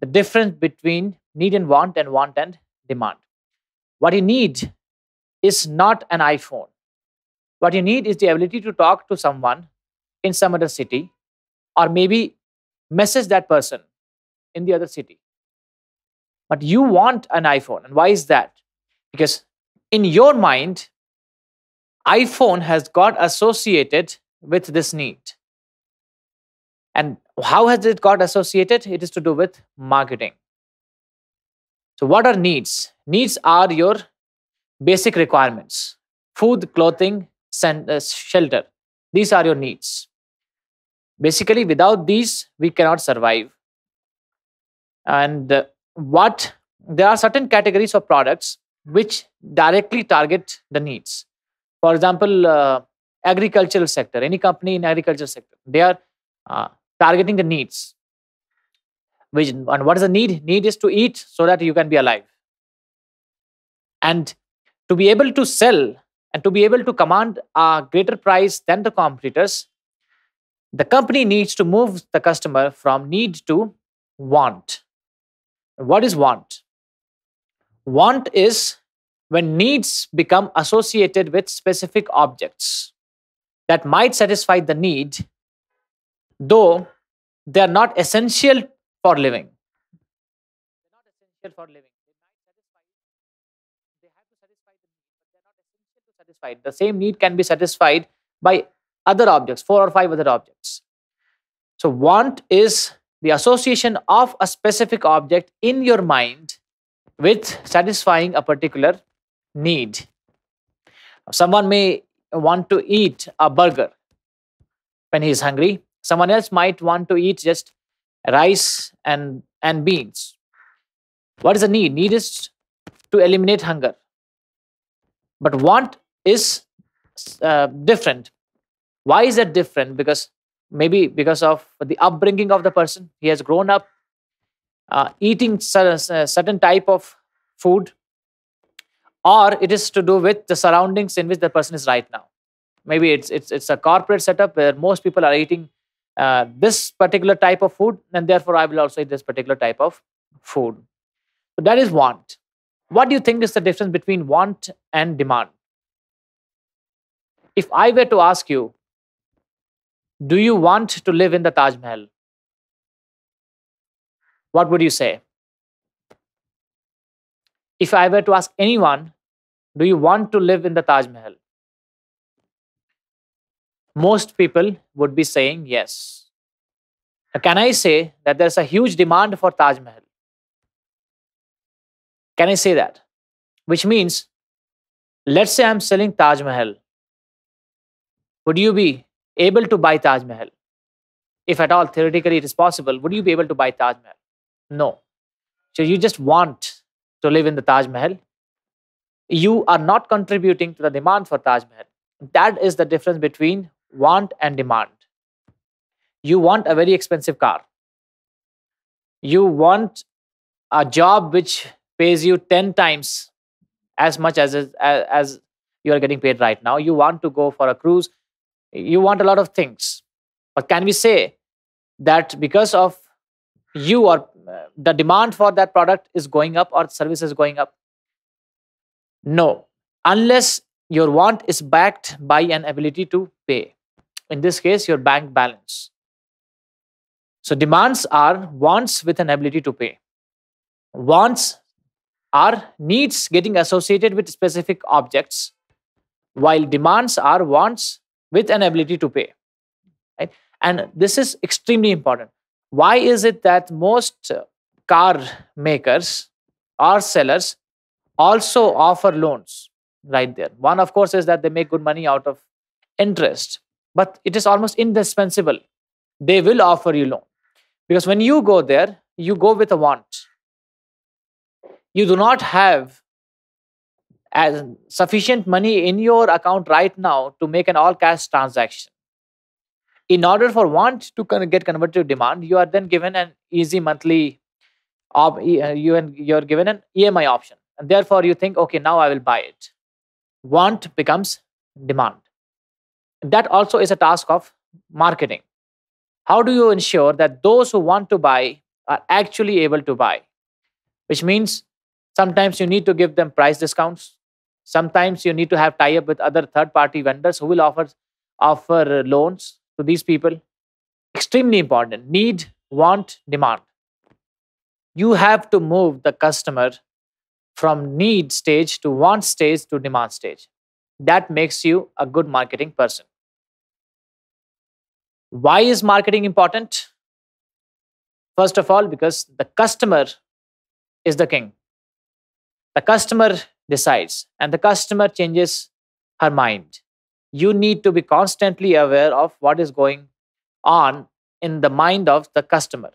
the difference between need and want and demand. What you need is not an iPhone. What you need is the ability to talk to someone in some other city or maybe message that person in the other city. But you want an iPhone. And why is that? Because in your mind, iPhone has got associated with this need. And how has it got associated? It is to do with marketing. So what are needs? Needs are your basic requirements. Food, clothing, shelter. These are your needs. Basically, without these, we cannot survive. And there are certain categories of products which directly target the needs. For example, agricultural sector, any company in agricultural sector, they are targeting the needs. And what is the need? Need is to eat so that you can be alive. And to be able to sell and to be able to command a greater price than the competitors, the company needs to move the customer from need to want. What is want? Want is when needs become associated with specific objects that might satisfy the need, though they are not essential for living. They're not essential for living. They have to satisfy the need, but they're not essential to satisfy it. The same need can be satisfied by other objects, 4 or 5 other objects. So want is the association of a specific object in your mind with satisfying a particular need. Someone may want to eat a burger when he is hungry. Someone else might want to eat just rice and beans. What is the need? Need is to eliminate hunger. But want is different. Why is that different? Because maybe because of the upbringing of the person. He has grown up eating certain type of food, or it is to do with the surroundings in which the person is right now. Maybe it's a corporate setup where most people are eating this particular type of food, and therefore I will also eat this particular type of food. So that is want. What do you think is the difference between want and demand? If I were to ask you, do you want to live in the Taj Mahal? What would you say? If I were to ask anyone, do you want to live in the Taj Mahal? Most people would be saying yes. Can I say that there's a huge demand for Taj Mahal? Can I say that? Which means, let's say I'm selling Taj Mahal. Would you be able to buy Taj Mahal? If at all, theoretically it is possible, would you be able to buy Taj Mahal? No. So you just want to live in the Taj Mahal. You are not contributing to the demand for Taj Mahal. That is the difference between want and demand. You want a very expensive car. You want a job which pays you 10 times as much as you are getting paid right now. You want to go for a cruise. You want a lot of things. But can we say that because of you or the demand for that product is going up or service is going up? No. Unless your want is backed by an ability to pay. In this case, your bank balance. So demands are wants with an ability to pay. Wants are needs getting associated with specific objects, while demands are wants with an ability to pay. Right? And this is extremely important. Why is it that most car makers or sellers also offer loans right there? One, of course, is that they make good money out of interest, but it is almost indispensable. They will offer you loan because when you go there, you go with a want. You do not have as sufficient money in your account right now to make an all cash transaction. In order for want to get converted to demand, you are then given an easy monthly you're given an EMI option, and therefore you think, okay, now I will buy it. Want becomes demand. That also is a task of marketing. How do you ensure that those who want to buy are actually able to buy? Which means sometimes you need to give them price discounts. Sometimes you need to have tie up with other third-party vendors who will offer loans to these people. Extremely important. Need, want, demand. You have to move the customer from need stage to want stage to demand stage. That makes you a good marketing person. Why is marketing important? First of all, because the customer is the king. The customer decides and the customer changes her mind. You need to be constantly aware of what is going on in the mind of the customer.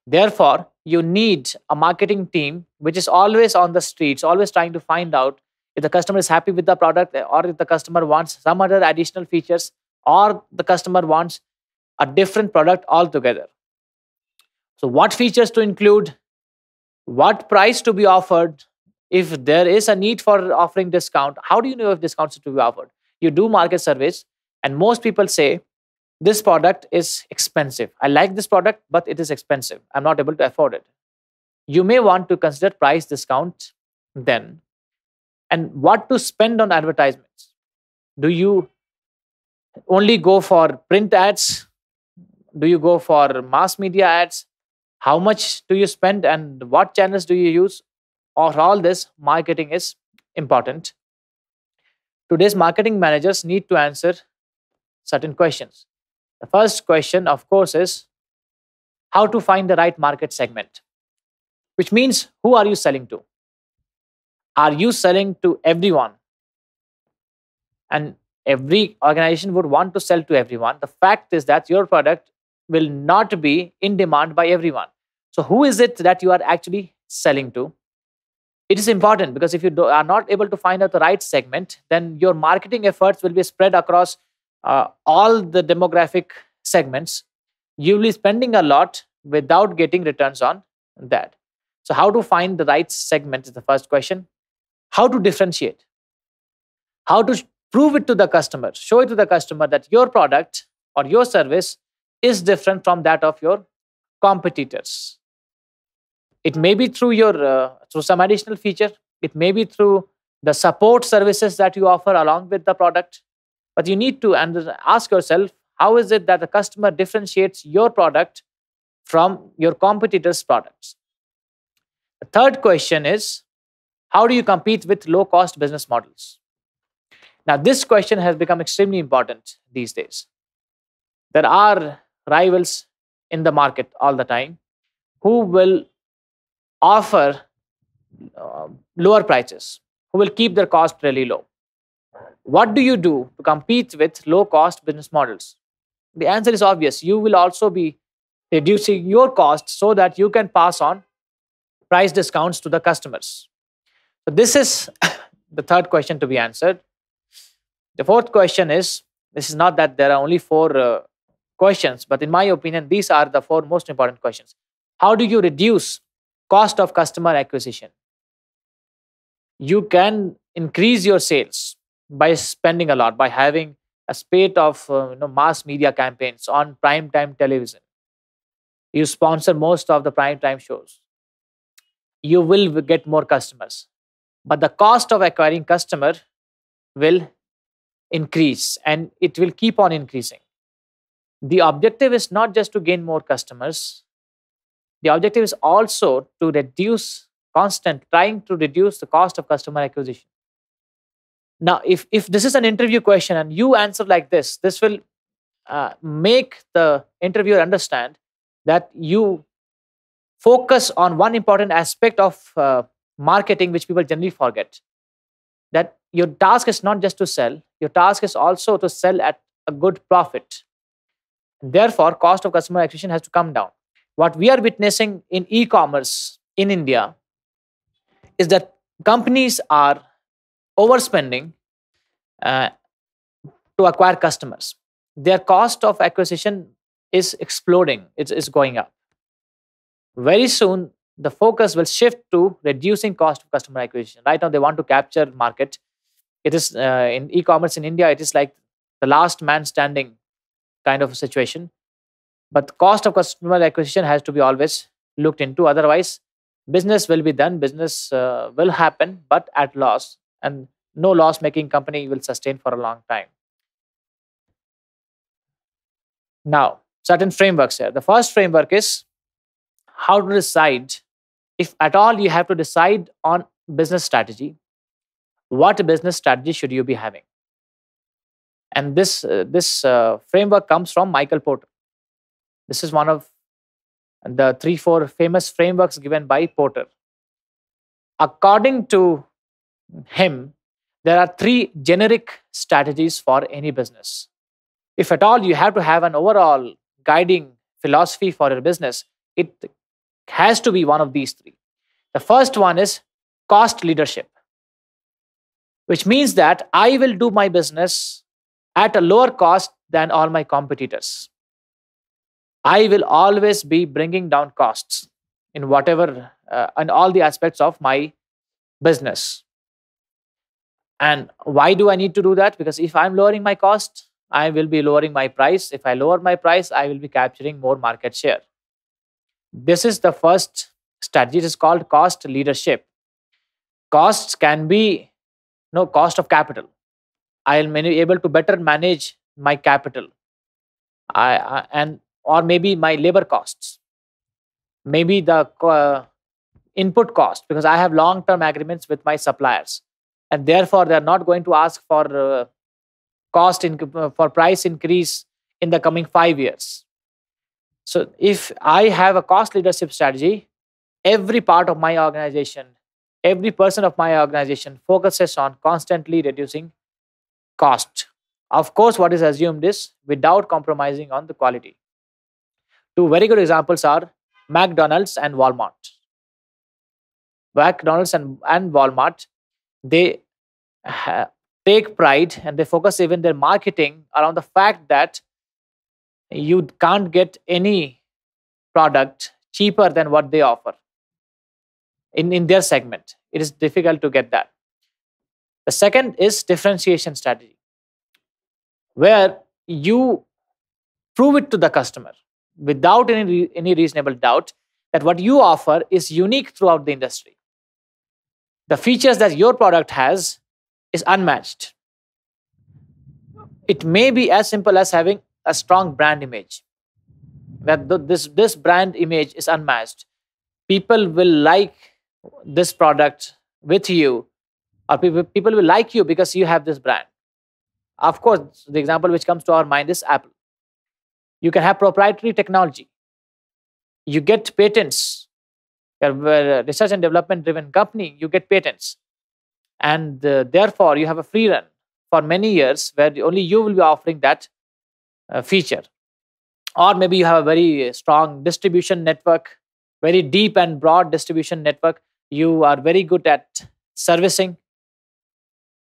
Therefore, you need a marketing team which is always on the streets, always trying to find out if the customer is happy with the product or if the customer wants some other additional features or the customer wants a different product altogether. So what features to include, what price to be offered, if there is a need for offering discount, how do you know if discounts are to be offered? You do market surveys and most people say, this product is expensive. I like this product, but it is expensive. I'm not able to afford it. You may want to consider price discount then. And what to spend on advertisements? Do you only go for print ads? Do you go for mass media ads? How much do you spend and what channels do you use? Or all this, marketing is important. Today's marketing managers need to answer certain questions. The first question, of course, is how to find the right market segment, which means who are you selling to? Are you selling to everyone? And every organization would want to sell to everyone. The fact is that your product will not be in demand by everyone. So, who is it that you are actually selling to? It is important because if you are not able to find out the right segment, then your marketing efforts will be spread across all the demographic segments. You will be spending a lot without getting returns on that. So, how to find the right segment is the first question. How to differentiate? How to prove it to the customer, show it to the customer that your product or your service is different from that of your competitors. It may be through your through some additional feature. It may be through the support services that you offer along with the product. But you need to ask yourself, how is it that the customer differentiates your product from your competitors' products? The third question is, how do you compete with low-cost business models? Now, this question has become extremely important these days. There are rivals in the market all the time who will offer lower prices, who will keep their cost really low. What do you do to compete with low-cost business models? The answer is obvious. You will also be reducing your costs so that you can pass on price discounts to the customers. So this is the third question to be answered. The fourth question is, this is not that there are only four questions, but in my opinion, these are the four most important questions. How do you reduce cost of customer acquisition? You can increase your sales by spending a lot, by having a spate of mass media campaigns on prime time television. You sponsor most of the prime time shows. You will get more customers. But the cost of acquiring customer will increase and it will keep on increasing. The objective is not just to gain more customers. The objective is also to trying to reduce the cost of customer acquisition. Now, if this is an interview question and you answer like this will make the interviewer understand that you focus on one important aspect of marketing, which people generally forget. That your task is not just to sell, your task is also to sell at a good profit. Therefore, cost of customer acquisition has to come down. What we are witnessing in e-commerce in India is that companies are overspending to acquire customers. Their cost of acquisition is exploding, it's going up. Very soon, the focus will shift to reducing cost of customer acquisition. Right now, they want to capture market. It is in e-commerce in India, it is like the last man standing kind of a situation. But cost of customer acquisition has to be always looked into. Otherwise, business will be done, business will happen, but at loss. And no loss-making company will sustain for a long time. Now, certain frameworks here. The first framework is how to decide, if at all you have to decide on business strategy, what business strategy should you be having? And this framework comes from Michael Porter. This is one of the 3-4 famous frameworks given by Porter. According to him, there are 3 generic strategies for any business. If at all you have to have an overall guiding philosophy for your business, it has to be one of these 3. The first one is cost leadership, which means that I will do my business at a lower cost than all my competitors. I will always be bringing down costs in whatever and all the aspects of my business. And why do I need to do that? Because if I'm lowering my cost, I will be lowering my price. If I lower my price, I will be capturing more market share. This is the first strategy. It is called cost leadership. Costs can be cost of capital. I will be able to better manage my capital, or maybe my labor costs, maybe the input cost, because I have long-term agreements with my suppliers, and therefore they are not going to ask for for price increase in the coming 5 years. So if I have a cost leadership strategy, every part of my organization, every person of my organization focuses on constantly reducing cost. Of course, what is assumed is without compromising on the quality. Two very good examples are McDonald's and Walmart. McDonald's and Walmart, they take pride and they focus even their marketing around the fact that you can't get any product cheaper than what they offer in their segment. It is difficult to get that. The second is differentiation strategy, where you prove it to the customer without any reasonable doubt that what you offer is unique throughout the industry. The features that your product has is unmatched. It may be as simple as having a strong brand image. That this brand image is unmatched. People will like this product with you, or people will like you because you have this brand. Of course, the example which comes to our mind is Apple. You can have proprietary technology. You get patents. You're a research and development driven company, you get patents. And therefore, you have a free run for many years where only you will be offering that feature. Or maybe you have a very strong distribution network, very deep and broad distribution network. You are very good at servicing.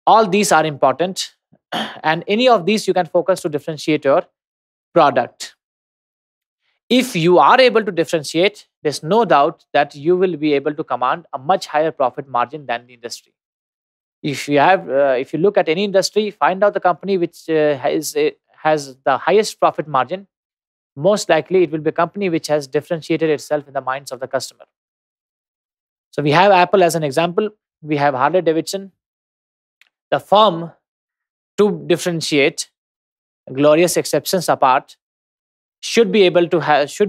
All these are important. And any of these you can focus to differentiate your product. If you are able to differentiate, there's no doubt that you will be able to command a much higher profit margin than the industry. If you look at any industry, find out the company which has the highest profit margin. Most likely, it will be a company which has differentiated itself in the minds of the customer. So we have Apple as an example. We have Harley Davidson. The firm, to differentiate, glorious exceptions apart, should be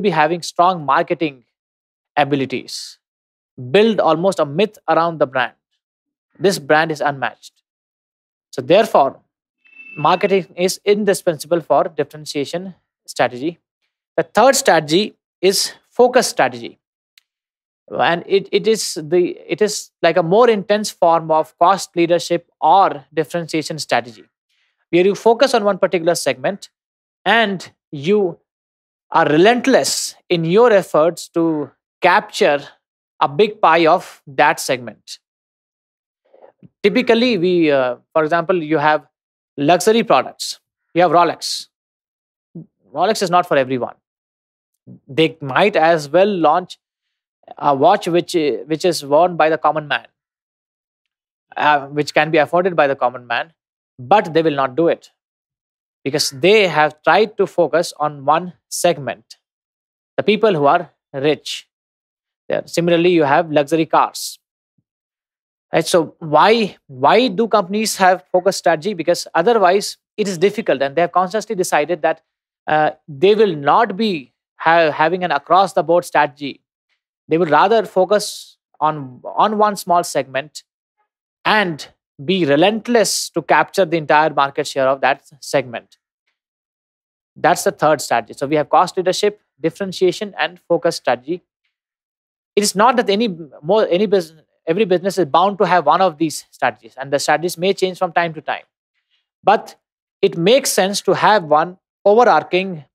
having strong marketing abilities. Build almost a myth around the brand. This brand is unmatched. So therefore, marketing is indispensable for differentiation strategy. The third strategy is focus strategy. And it is like a more intense form of cost leadership or differentiation strategy, where you focus on one particular segment and you are relentless in your efforts to capture a big pie of that segment. Typically, for example, you have luxury products. You have Rolex. Rolex is not for everyone. They might as well launch a watch which is worn by the common man, which can be afforded by the common man, but they will not do it because they have tried to focus on one segment, the people who are rich. Similarly, you have luxury cars. Right? So why do companies have focus strategy? Because otherwise it is difficult, and they have consciously decided that they will not be having an across the board strategy. They would rather focus on one small segment and be relentless to capture the entire market share of that segment. That's the third strategy. So we have cost leadership, differentiation, and focus strategy. It is not that every business is bound to have one of these strategies, and the strategies may change from time to time. But it makes sense to have one overarching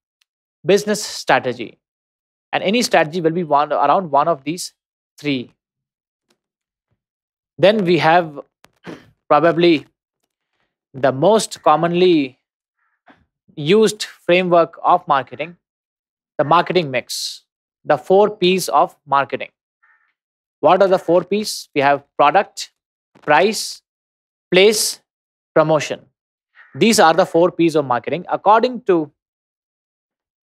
business strategy. And any strategy will be around one of these three. Then we have probably the most commonly used framework of marketing, the marketing mix, the 4 P's of marketing. What are the 4 P's? We have product, price, place, promotion. These are the 4 P's of marketing. According to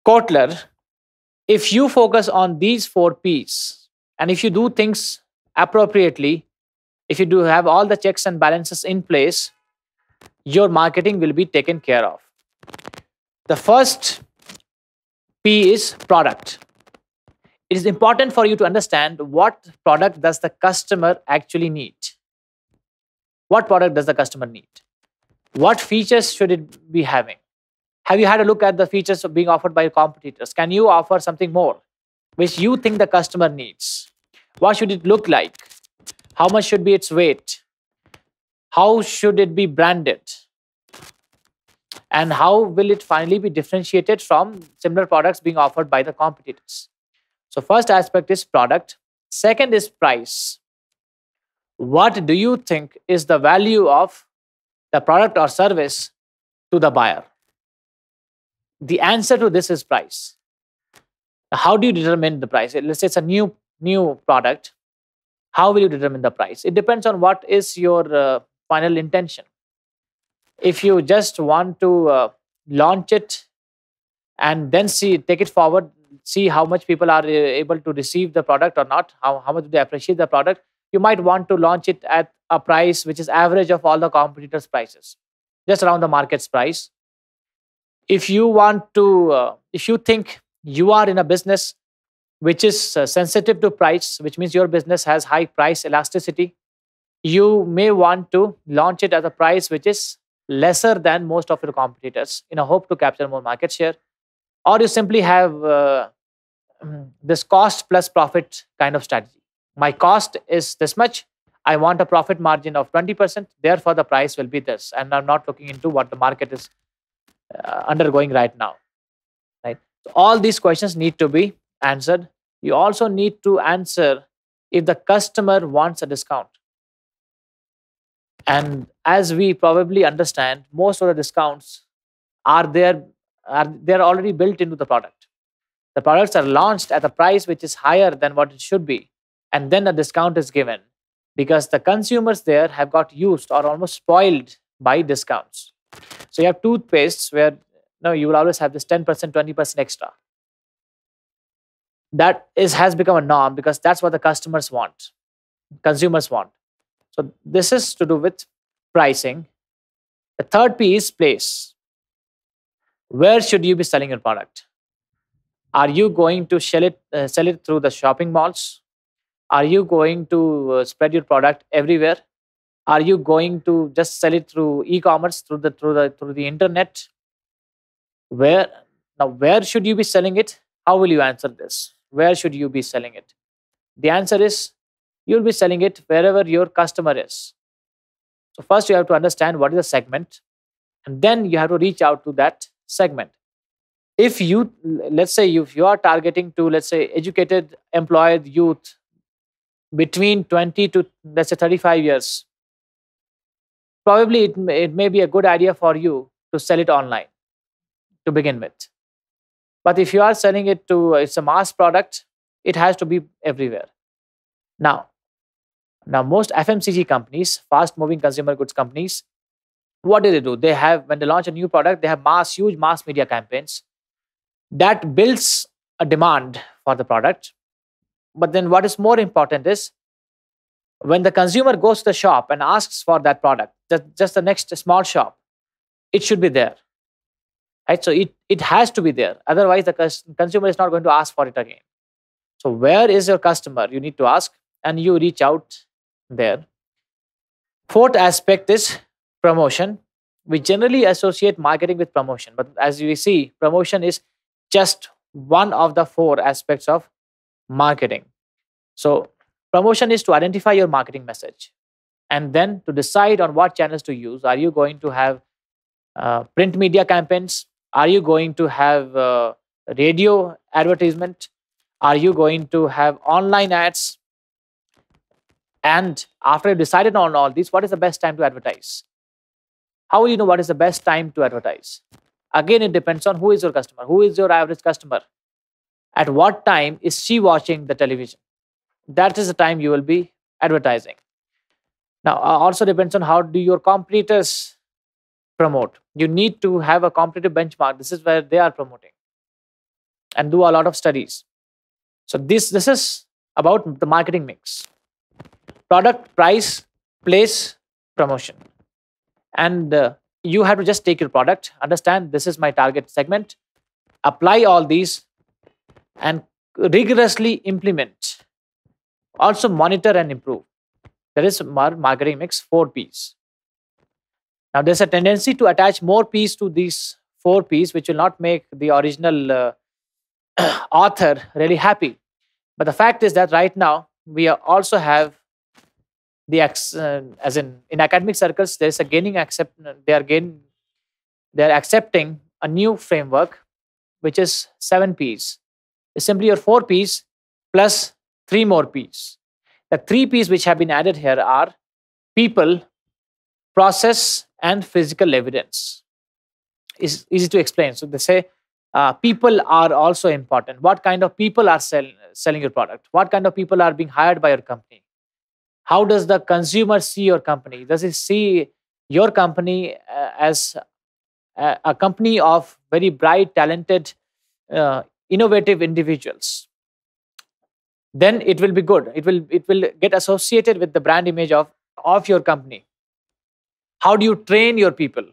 Kotler, if you focus on these 4 P's and if you do things appropriately, if you do have all the checks and balances in place, your marketing will be taken care of. The first P is product. It is important for you to understand what product does the customer actually need. What product does the customer need? What features should it be having? Have you had a look at the features being offered by your competitors? Can you offer something more which you think the customer needs? What should it look like? How much should be its weight? How should it be branded? And how will it finally be differentiated from similar products being offered by the competitors? So first aspect is product. Second is price. What do you think is the value of the product or service to the buyer? The answer to this is price. How do you determine the price? Let's say it's a new product. How will you determine the price? It depends on what is your final intention. If you just want to launch it and then take it forward, see how much people are able to receive the product or not, how much do they appreciate the product, you might want to launch it at a price which is average of all the competitors' prices, just around the market's price. If you think you are in a business which is sensitive to price, which means your business has high price elasticity, you may want to launch it at a price which is lesser than most of your competitors in a hope to capture more market share. Or you simply have this cost plus profit kind of strategy. My cost is this much. I want a profit margin of 20%. Therefore, the price will be this. And I'm not looking into what the market is undergoing right now. Right? So all these questions need to be answered. You also need to answer if the customer wants a discount. And as we probably understand, most of the discounts they're already built into the product. The products are launched at a price which is higher than what it should be, and then a discount is given because the consumers there have got used or almost spoiled by discounts. So you have toothpastes where you will always have this 10%, 20% extra. That has become a norm because that's what the consumers want. So this is to do with pricing. The third P is place. Where should you be selling your product? Are you going to sell it through the shopping malls? Are you going to spread your product everywhere? Are you going to just sell it through e-commerce, through the internet? Where should you be selling it? How will you answer this? Where should you be selling it? The answer is you'll be selling it wherever your customer is. So first you have to understand what is the segment, and then you have to reach out to that segment. If you are targeting to, let's say, educated, employed youth between 20 to, let's say, 35 years, probably it may be a good idea for you to sell it online to begin with. But if you are selling it it's a mass product, it has to be everywhere. Now most FMCG companies, fast moving consumer goods companies, what do? When they launch a new product, they have huge mass media campaigns that builds a demand for the product. But then what is more important is when the consumer goes to the shop and asks for that product, just the next small shop, it should be there. Right? So it has to be there. Otherwise, the consumer is not going to ask for it again. So where is your customer? You need to ask, and you reach out there. Fourth aspect is promotion. We generally associate marketing with promotion, but as we see, promotion is just one of the four aspects of marketing. So promotion is to identify your marketing message and then to decide on what channels to use. Are you going to have print media campaigns? Are you going to have radio advertisement? Are you going to have online ads? And after you've decided on all these, what is the best time to advertise? How will you know what is the best time to advertise? Again, it depends on who is your customer. Who is your average customer? At what time is she watching the television? That is the time you will be advertising. Now, also depends on how do your competitors promote. You need to have a competitive benchmark. This is where they are promoting and do a lot of studies. So this is about the marketing mix. Product, price, place, promotion. And you have to just take your product, understand this is my target segment, apply all these and rigorously implement. Also monitor and improve. There is marketing mix, 4 Ps. Now there's a tendency to attach more Ps to these 4 Ps, which will not make the original author really happy. But the fact is that right now we also have as in academic circles, there is a gaining accept. They are accepting a new framework, which is 7 Ps. It's simply your 4 Ps plus 3 more Ps. The 3 Ps which have been added here are people, process, and physical evidence. It's easy to explain. So they say people are also important. What kind of people are selling your product? What kind of people are being hired by your company? How does the consumer see your company? Does he see your company as a company of very bright, talented, innovative individuals? Then it will be good. It will get associated with the brand image of your company. How do you train your people?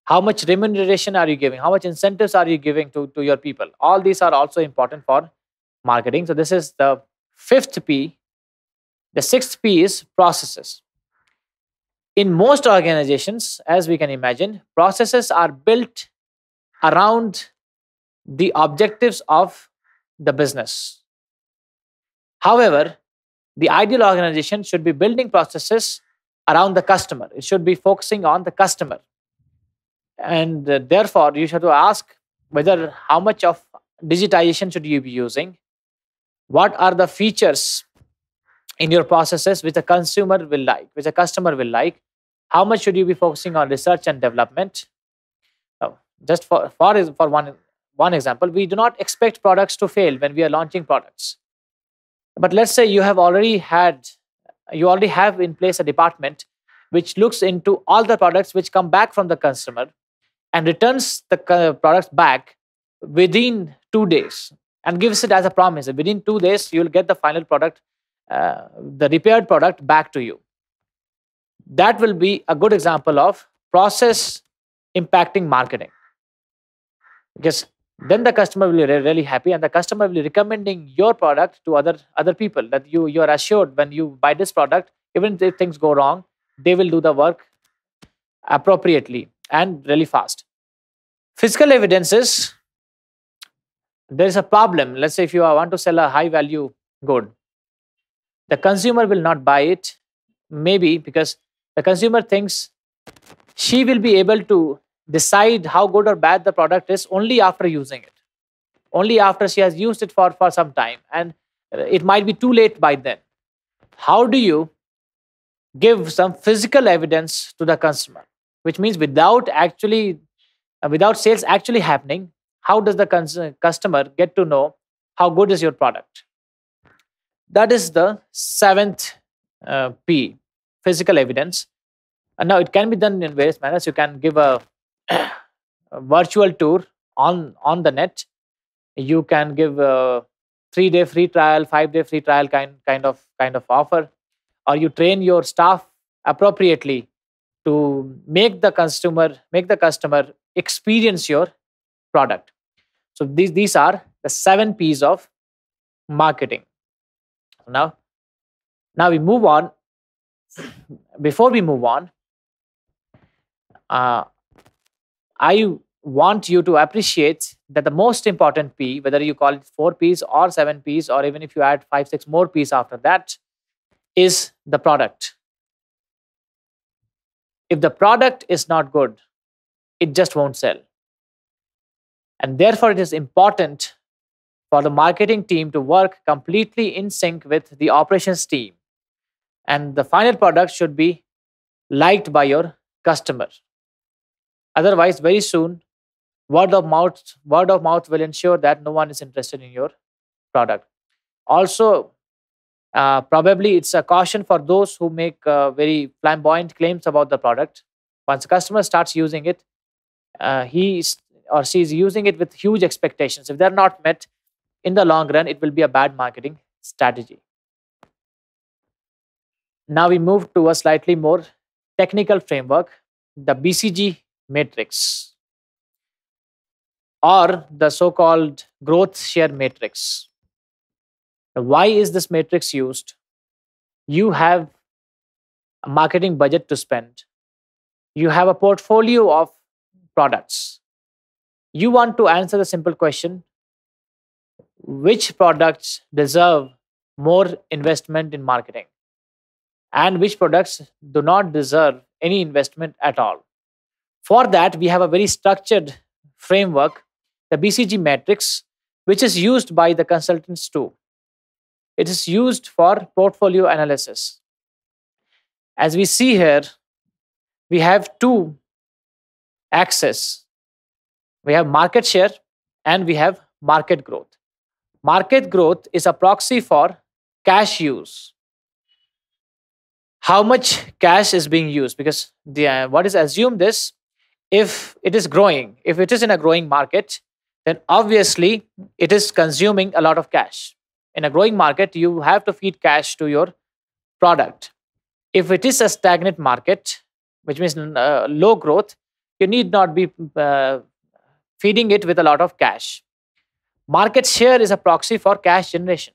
How much remuneration are you giving? How much incentives are you giving to your people? All these are also important for marketing. So this is the 5th P. The 6th P is processes. In most organizations, as we can imagine, processes are built around the objectives of the business. However, the ideal organization should be building processes around the customer. It should be focusing on the customer. And therefore, you should ask whether how much of digitization should you be using? What are the features in your processes which a consumer will like, which a customer will like? How much should you be focusing on research and development? Just for one example, we do not expect products to fail when we are launching products. But let's say you already have in place a department which looks into all the products which come back from the customer and returns the products back within 2 days and gives it as a promise that within 2 days you will get the final product, the repaired product back to you. That will be a good example of process impacting marketing, because then the customer will be really happy, and the customer will be recommending your product to other people, that you are assured when you buy this product, even if things go wrong, they will do the work appropriately and really fast. Physical evidence is, there is a problem. Let's say if you want to sell a high value good, the consumer will not buy it, maybe because the consumer thinks she will be able to decide how good or bad the product is only after using it, only after she has used it for some time, and it might be too late by then. How do you give some physical evidence to the customer? Which means without sales actually happening, how does the customer get to know how good is your product? That is the 7th P, physical evidence. And now it can be done in various manners. You can give a virtual tour on the net. You can give a 3-day free trial, 5-day free trial kind of offer, or you train your staff appropriately to make the customer experience your product. So these are the 7 Ps of marketing. Now we move on. Before we move on, I want you to appreciate that the most important P, whether you call it 4 Ps or 7 Ps, or even if you add 5-6 more Ps after that, is the product. If the product is not good, it just won't sell. And therefore, it is important for the marketing team to work completely in sync with the operations team. And the final product should be liked by your customer. Otherwise, very soon, word of mouth will ensure that no one is interested in your product. Also, probably it's a caution for those who make very flamboyant claims about the product. Once a customer starts using it, he or she is using it with huge expectations. If they're not met, in the long run, it will be a bad marketing strategy. Now we move to a slightly more technical framework, the BCG matrix, or the so-called growth share matrix. Now, why is this matrix used? You have a marketing budget to spend. You have a portfolio of products. You want to answer the simple question, which products deserve more investment in marketing? and which products do not deserve any investment at all. For that, we have a very structured framework, the BCG matrix, which is used by the consultants too. It is used for portfolio analysis. As we see here, we have two axes. We have market share and we have market growth. Market growth is a proxy for cash use. How much cash is being used? Because what is assumed is, if it is growing, if it is in a growing market, then obviously it is consuming a lot of cash. In a growing market, you have to feed cash to your product. If it is a stagnant market, which means low growth, you need not be feeding it with a lot of cash. Market share is a proxy for cash generation.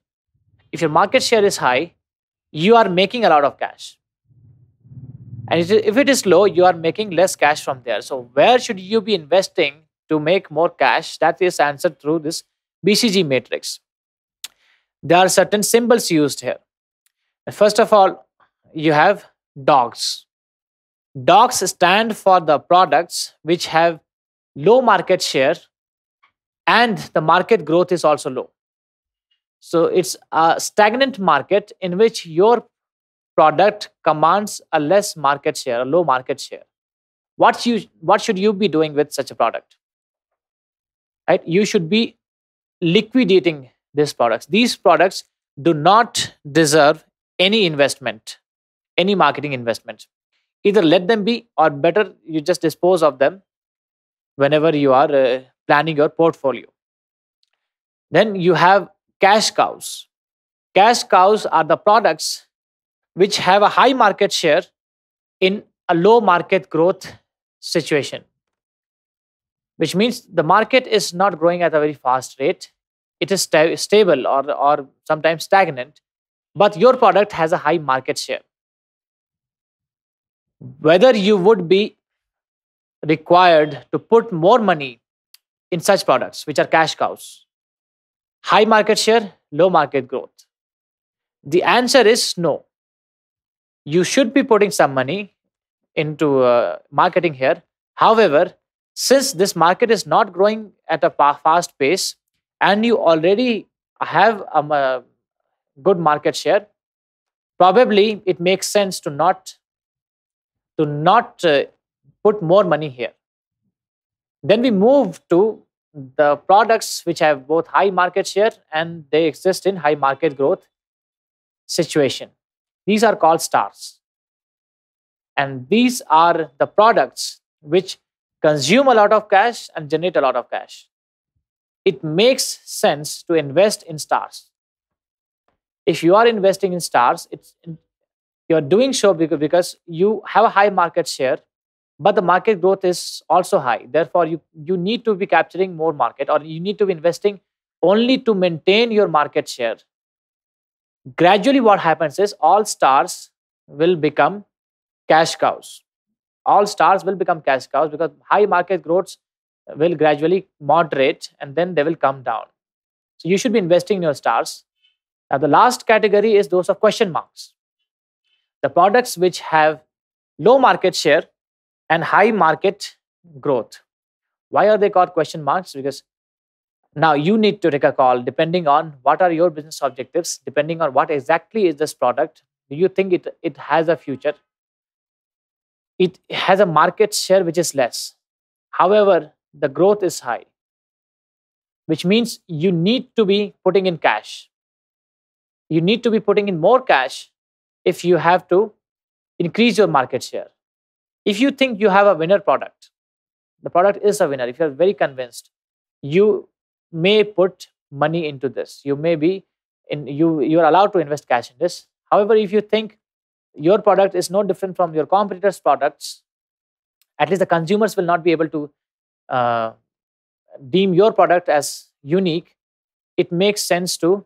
If your market share is high, you are making a lot of cash. And if it is low, you are making less cash from there. So where should you be investing to make more cash? That is answered through this BCG matrix. There are certain symbols used here. First of all, you have dogs. Dogs stand for the products which have low market share and the market growth is also low. So it's a stagnant market in which your product commands a less market share, a low market share. What should you be doing with such a product? Right? You should be liquidating these products. These products do not deserve any investment, any marketing investment. Either let them be, or better, you just dispose of them whenever you are planning your portfolio. Then you have cash cows. Cash cows are the products which have a high market share in a low market growth situation, which means the market is not growing at a very fast rate. It is stable or sometimes stagnant, but your product has a high market share. Whether you would be required to put more money in such products, which are cash cows, high market share, low market growth. The answer is no. You should be putting some money into marketing here. However, since this market is not growing at a fast pace and you already have a good market share, probably it makes sense to not put more money here. Then we move to the products which have both high market share and they exist in high market growth situation. These are called stars. And these are the products which consume a lot of cash and generate a lot of cash. It makes sense to invest in stars. If you are investing in stars, you're doing so because you have a high market share, but the market growth is also high. Therefore, you need to be capturing more market, or you need to be investing only to maintain your market share. Gradually, what happens is all stars will become cash cows. All stars will become cash cows because high market growths will gradually moderate and then they will come down. So you should be investing in your stars. Now, the last category is those of question marks. The products which have low market share and high market growth. Why are they called question marks? Because now you need to take a call depending on what are your business objectives, depending on what exactly is this product. Do you think it has a future? It has a market share which is less. However, the growth is high, which means you need to be putting in cash. You need to be putting in more cash if you have to increase your market share. If you think you have a winner product, the product is a winner, if you're very convinced, you may put money into this. You may be you're allowed to invest cash in this. However, if you think your product is no different from your competitors' products, at least the consumers will not be able to deem your product as unique, it makes sense to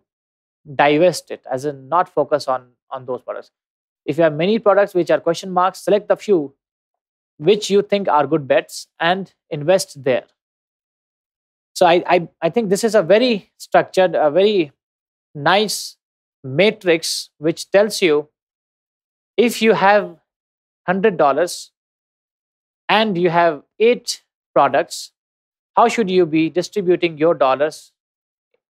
divest it, as in not focus on those products. If you have many products which are question marks, select the few which you think are good bets and invest there. So I think this is a very structured, a very nice matrix which tells you If you have $100 and you have 8 products, how should you be distributing your dollars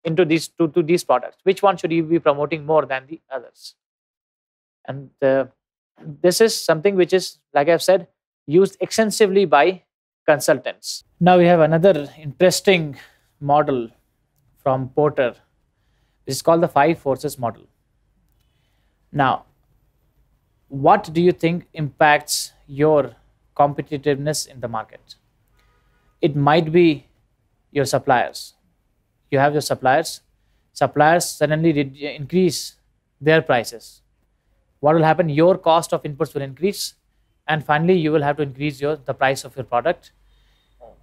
into to these products? Which one should you be promoting more than the others? And this is something which is, like I've said, used extensively by consultants. Now we have another interesting model from Porter. It's called the 5 forces model. Now, what do you think impacts your competitiveness in the market? It might be your suppliers. You have your suppliers. Suppliers suddenly increase their prices. What will happen? Your cost of inputs will increase, and finally you will have to increase the price of your product,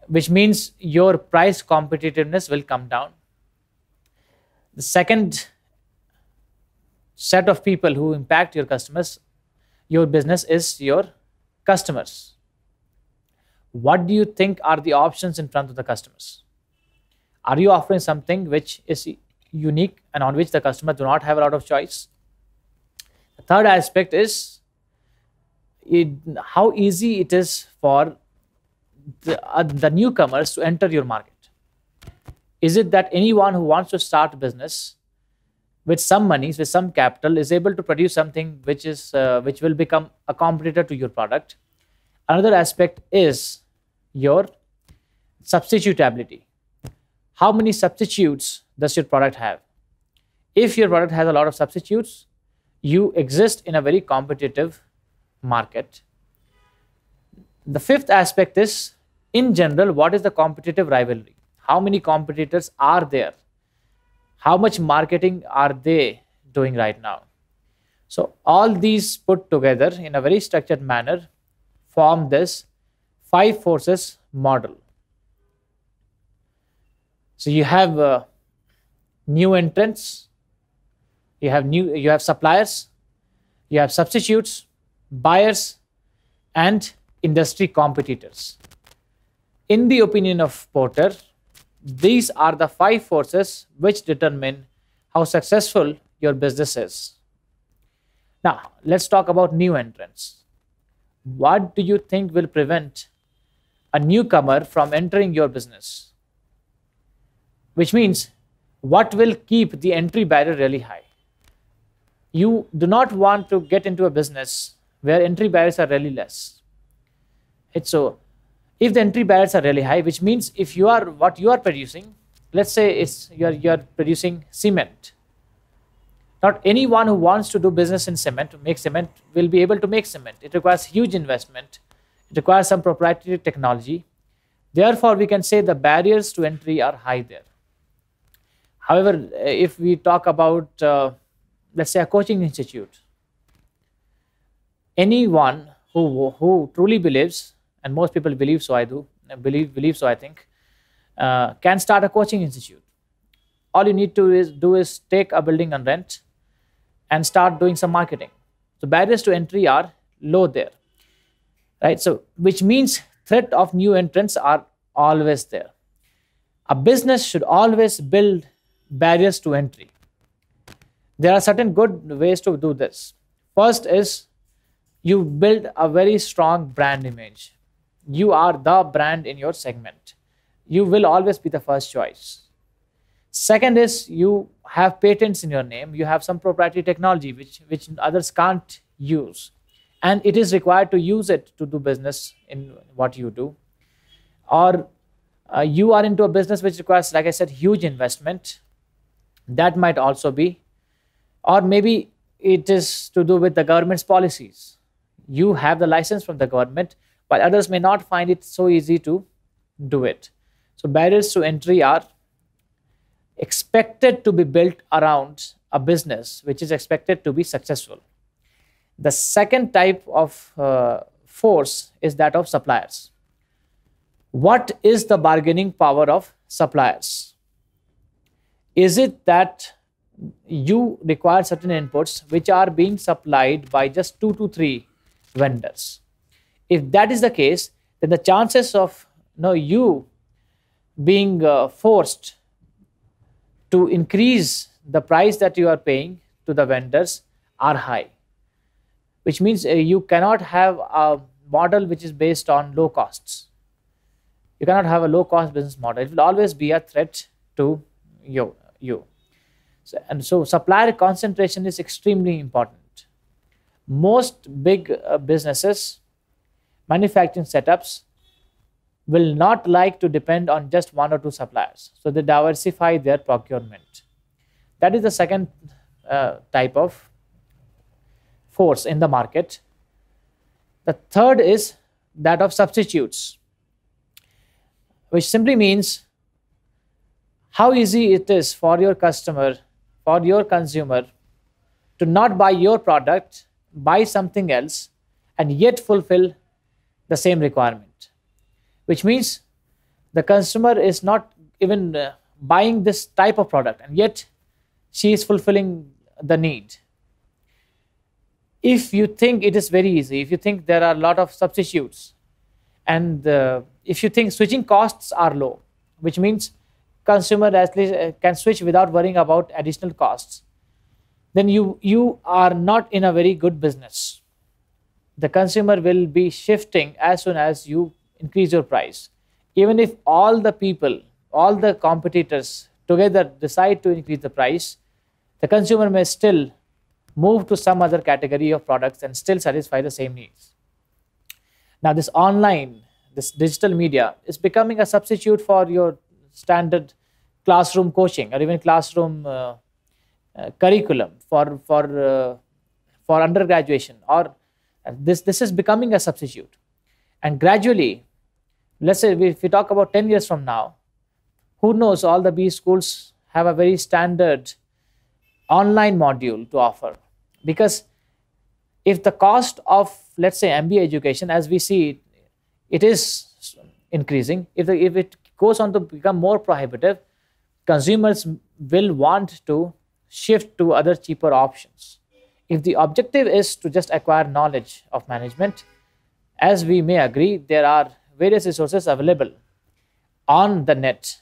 which means your price competitiveness will come down. The second set of people who impact your customers, your business, is your customers. What do you think are the options in front of the customers? Are you offering something which is unique and on which the customer do not have a lot of choice? The third aspect is how easy it is for the newcomers to enter your market. Is it that anyone who wants to start a business with some money, with some capital, is able to produce something which will become a competitor to your product? Another aspect is your substitutability. How many substitutes does your product have? If your product has a lot of substitutes, you exist in a very competitive market. The fifth aspect is, in general, what is the competitive rivalry? How many competitors are there? How much marketing are they doing right now? So all these put together in a very structured manner form this 5 forces model. So you have new entrants, you have suppliers, you have substitutes, buyers, and industry competitors. In the opinion of Porter, these are the 5 forces which determine how successful your business is. Now, let's talk about new entrants. What do you think will prevent a newcomer from entering your business? Which means, what will keep the entry barrier really high? You do not want to get into a business where entry barriers are really less. So, if the entry barriers are really high, which means if what you are producing, let's say you are producing cement. Not anyone who wants to do business in cement, to make cement, will be able to make cement. It requires huge investment. It requires some proprietary technology. Therefore, we can say the barriers to entry are high there. However, if we talk about, let's say, a coaching institute, anyone who truly believes, and most people believe so, believe so, I think, can start a coaching institute. All you need to do is take a building on rent and start doing some marketing. So barriers to entry are low there, right? So which means threat of new entrants are always there. A business should always build barriers to entry. There are certain good ways to do this. First is you build a very strong brand image. You are the brand in your segment. You will always be the first choice. Second is you have patents in your name. You have some proprietary technology which others can't use. And it is required to use it to do business in what you do. Or you are into a business which requires, like I said, huge investment. That might also be. Or maybe it is to do with the government's policies. You have the license from the government, while others may not find it so easy to do it. So barriers to entry are expected to be built around a business which is expected to be successful. The second type of force is that of suppliers. What is the bargaining power of suppliers? Is it that you require certain inputs which are being supplied by just 2 to 3 vendors? If that is the case, then the chances of you being forced to increase the price that you are paying to the vendors are high. which means you cannot have a model which is based on low costs. You cannot have a low cost business model. It will always be a threat to you. So supplier concentration is extremely important. Most big businesses, manufacturing setups, will not like to depend on just one or two suppliers. So they diversify their procurement. That is the second type of force in the market. The third is that of substitutes, which simply means how easy it is for your customer, for your consumer, to not buy your product, buy something else, and yet fulfill the same requirement. Which means the consumer is not even buying this type of product, and yet she is fulfilling the need. If you think it is very easy, if you think there are a lot of substitutes, and if you think switching costs are low, which means consumer at least can switch without worrying about additional costs, then you are not in a very good business. The consumer will be shifting as soon as you increase your price. Even if all the people, all the competitors together decide to increase the price, the consumer may still move to some other category of products and still satisfy the same needs. Now this online, this digital media is becoming a substitute for your standard classroom coaching or even classroom curriculum for undergraduation, or this is becoming a substitute. And gradually, let's say if we talk about 10 years from now, who knows, all the B schools have a very standard online module to offer. Because if the cost of, let's say, MBA education, as we see it is increasing, if it goes on to become more prohibitive, consumers will want to shift to other cheaper options. If the objective is to just acquire knowledge of management, as we may agree, there are various resources available on the net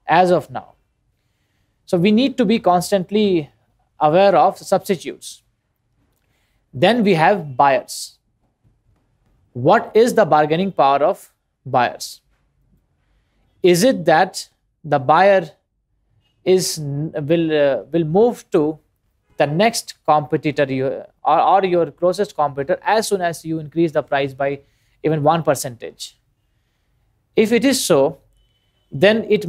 as of now. So we need to be constantly aware of substitutes. Then we have buyers. What is the bargaining power of buyers? Is it that the buyer will move to the next competitor or your closest competitor as soon as you increase the price by even 1%? If it is so, then it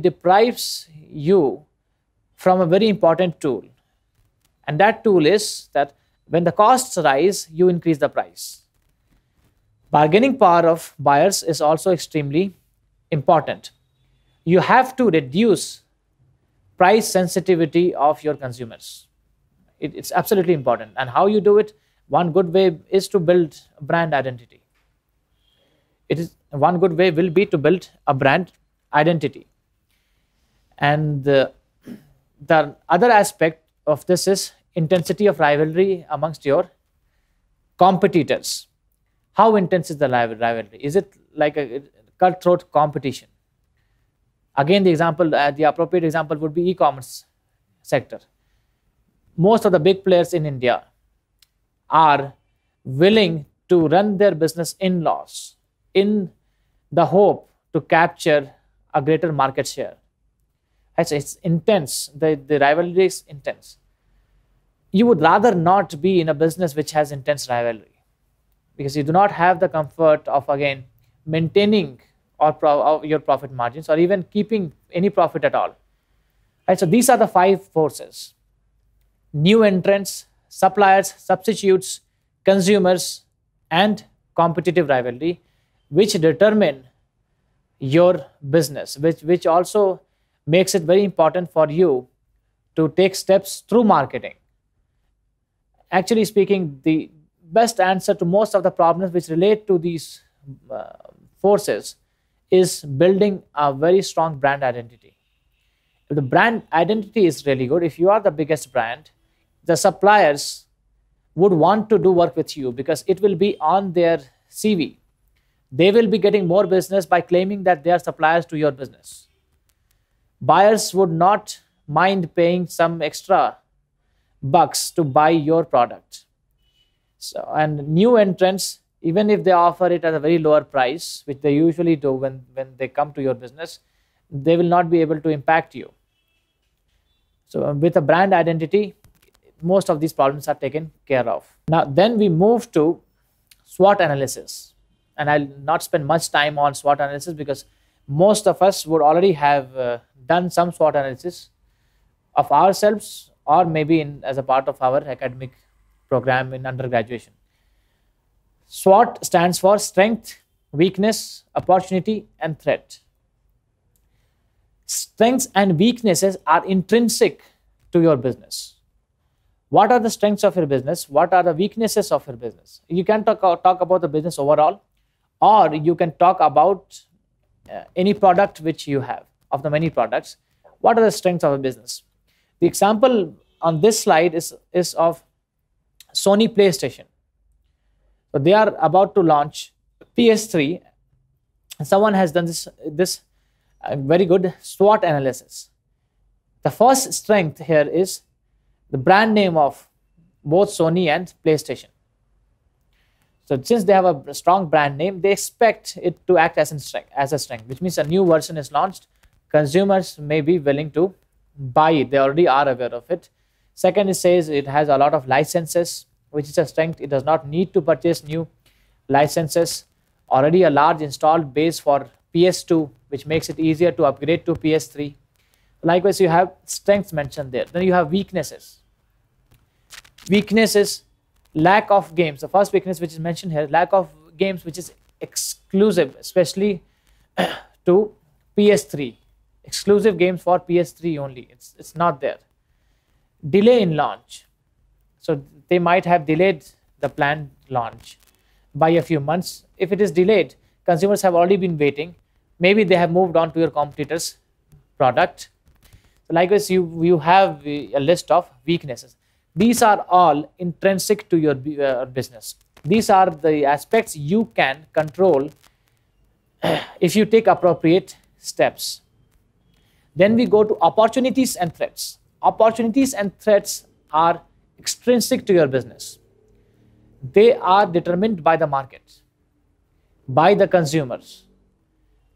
deprives you from a very important tool. And that tool is that when the costs rise, you increase the price. Bargaining power of buyers is also extremely important. You have to reduce price sensitivity of your consumers. It's absolutely important. And how you do it, one good way is to build brand identity. One good way will be to build a brand identity. And the other aspect of this is intensity of rivalry amongst your competitors. How intense is the rivalry? Is it like a cutthroat competition? Again, the appropriate example would be e-commerce sector. Most of the big players in India are willing to run their business in loss in the hope to capture a greater market share. It's intense. The rivalry is intense. You would rather not be in a business which has intense rivalry, because you do not have the comfort of, again, maintaining your profit margins or even keeping any profit at all. So these are the 5 forces: new entrants, suppliers, substitutes, consumers, and competitive rivalry, which determine your business, which also makes it very important for you to take steps through marketing. Actually speaking, the best answer to most of the problems which relate to these forces is building a very strong brand identity. If the brand identity is really good, if you are the biggest brand, the suppliers would want to do work with you because it will be on their CV. They will be getting more business by claiming that they are suppliers to your business. Buyers would not mind paying some extra bucks to buy your product. So, and new entrants, even if they offer it at a very lower price, which they usually do when they come to your business, they will not be able to impact you. So with a brand identity, most of these problems are taken care of. Now then we move to SWOT analysis, and I'll not spend much time on SWOT analysis because most of us would already have done some SWOT analysis of ourselves, or maybe as a part of our academic program in undergraduation. SWOT stands for strength, weakness, opportunity, and threat. Strengths and weaknesses are intrinsic to your business. What are the strengths of your business? What are the weaknesses of your business? You can talk about the business overall, or you can talk about any product which you have. Of the many products, what are the strengths of a business? The example on this slide is of Sony PlayStation. So they are about to launch PS3, and someone has done this very good SWOT analysis. The first strength here is the brand name of both Sony and PlayStation. So since they have a strong brand name, they expect it to act as a strength, which means a new version is launched, consumers may be willing to buy it. They already are aware of it. Second, it says it has a lot of licenses, which is a strength. It does not need to purchase new licenses. Already a large installed base for PS2, which makes it easier to upgrade to PS3. Likewise, you have strengths mentioned there. Then you have weaknesses. Weakness is lack of games. The first weakness which is mentioned here, lack of games which is exclusive, especially to PS3. Exclusive games for PS3 only. It's not there. Delay in launch. So they might have delayed the planned launch by a few months. If it is delayed, consumers have already been waiting. Maybe they have moved on to your competitor's product. So likewise, you have a list of weaknesses. These are all intrinsic to your business. These are the aspects you can control if you take appropriate steps. Then we go to opportunities and threats. Opportunities and threats are extrinsic to your business. They are determined by the market, by the consumers,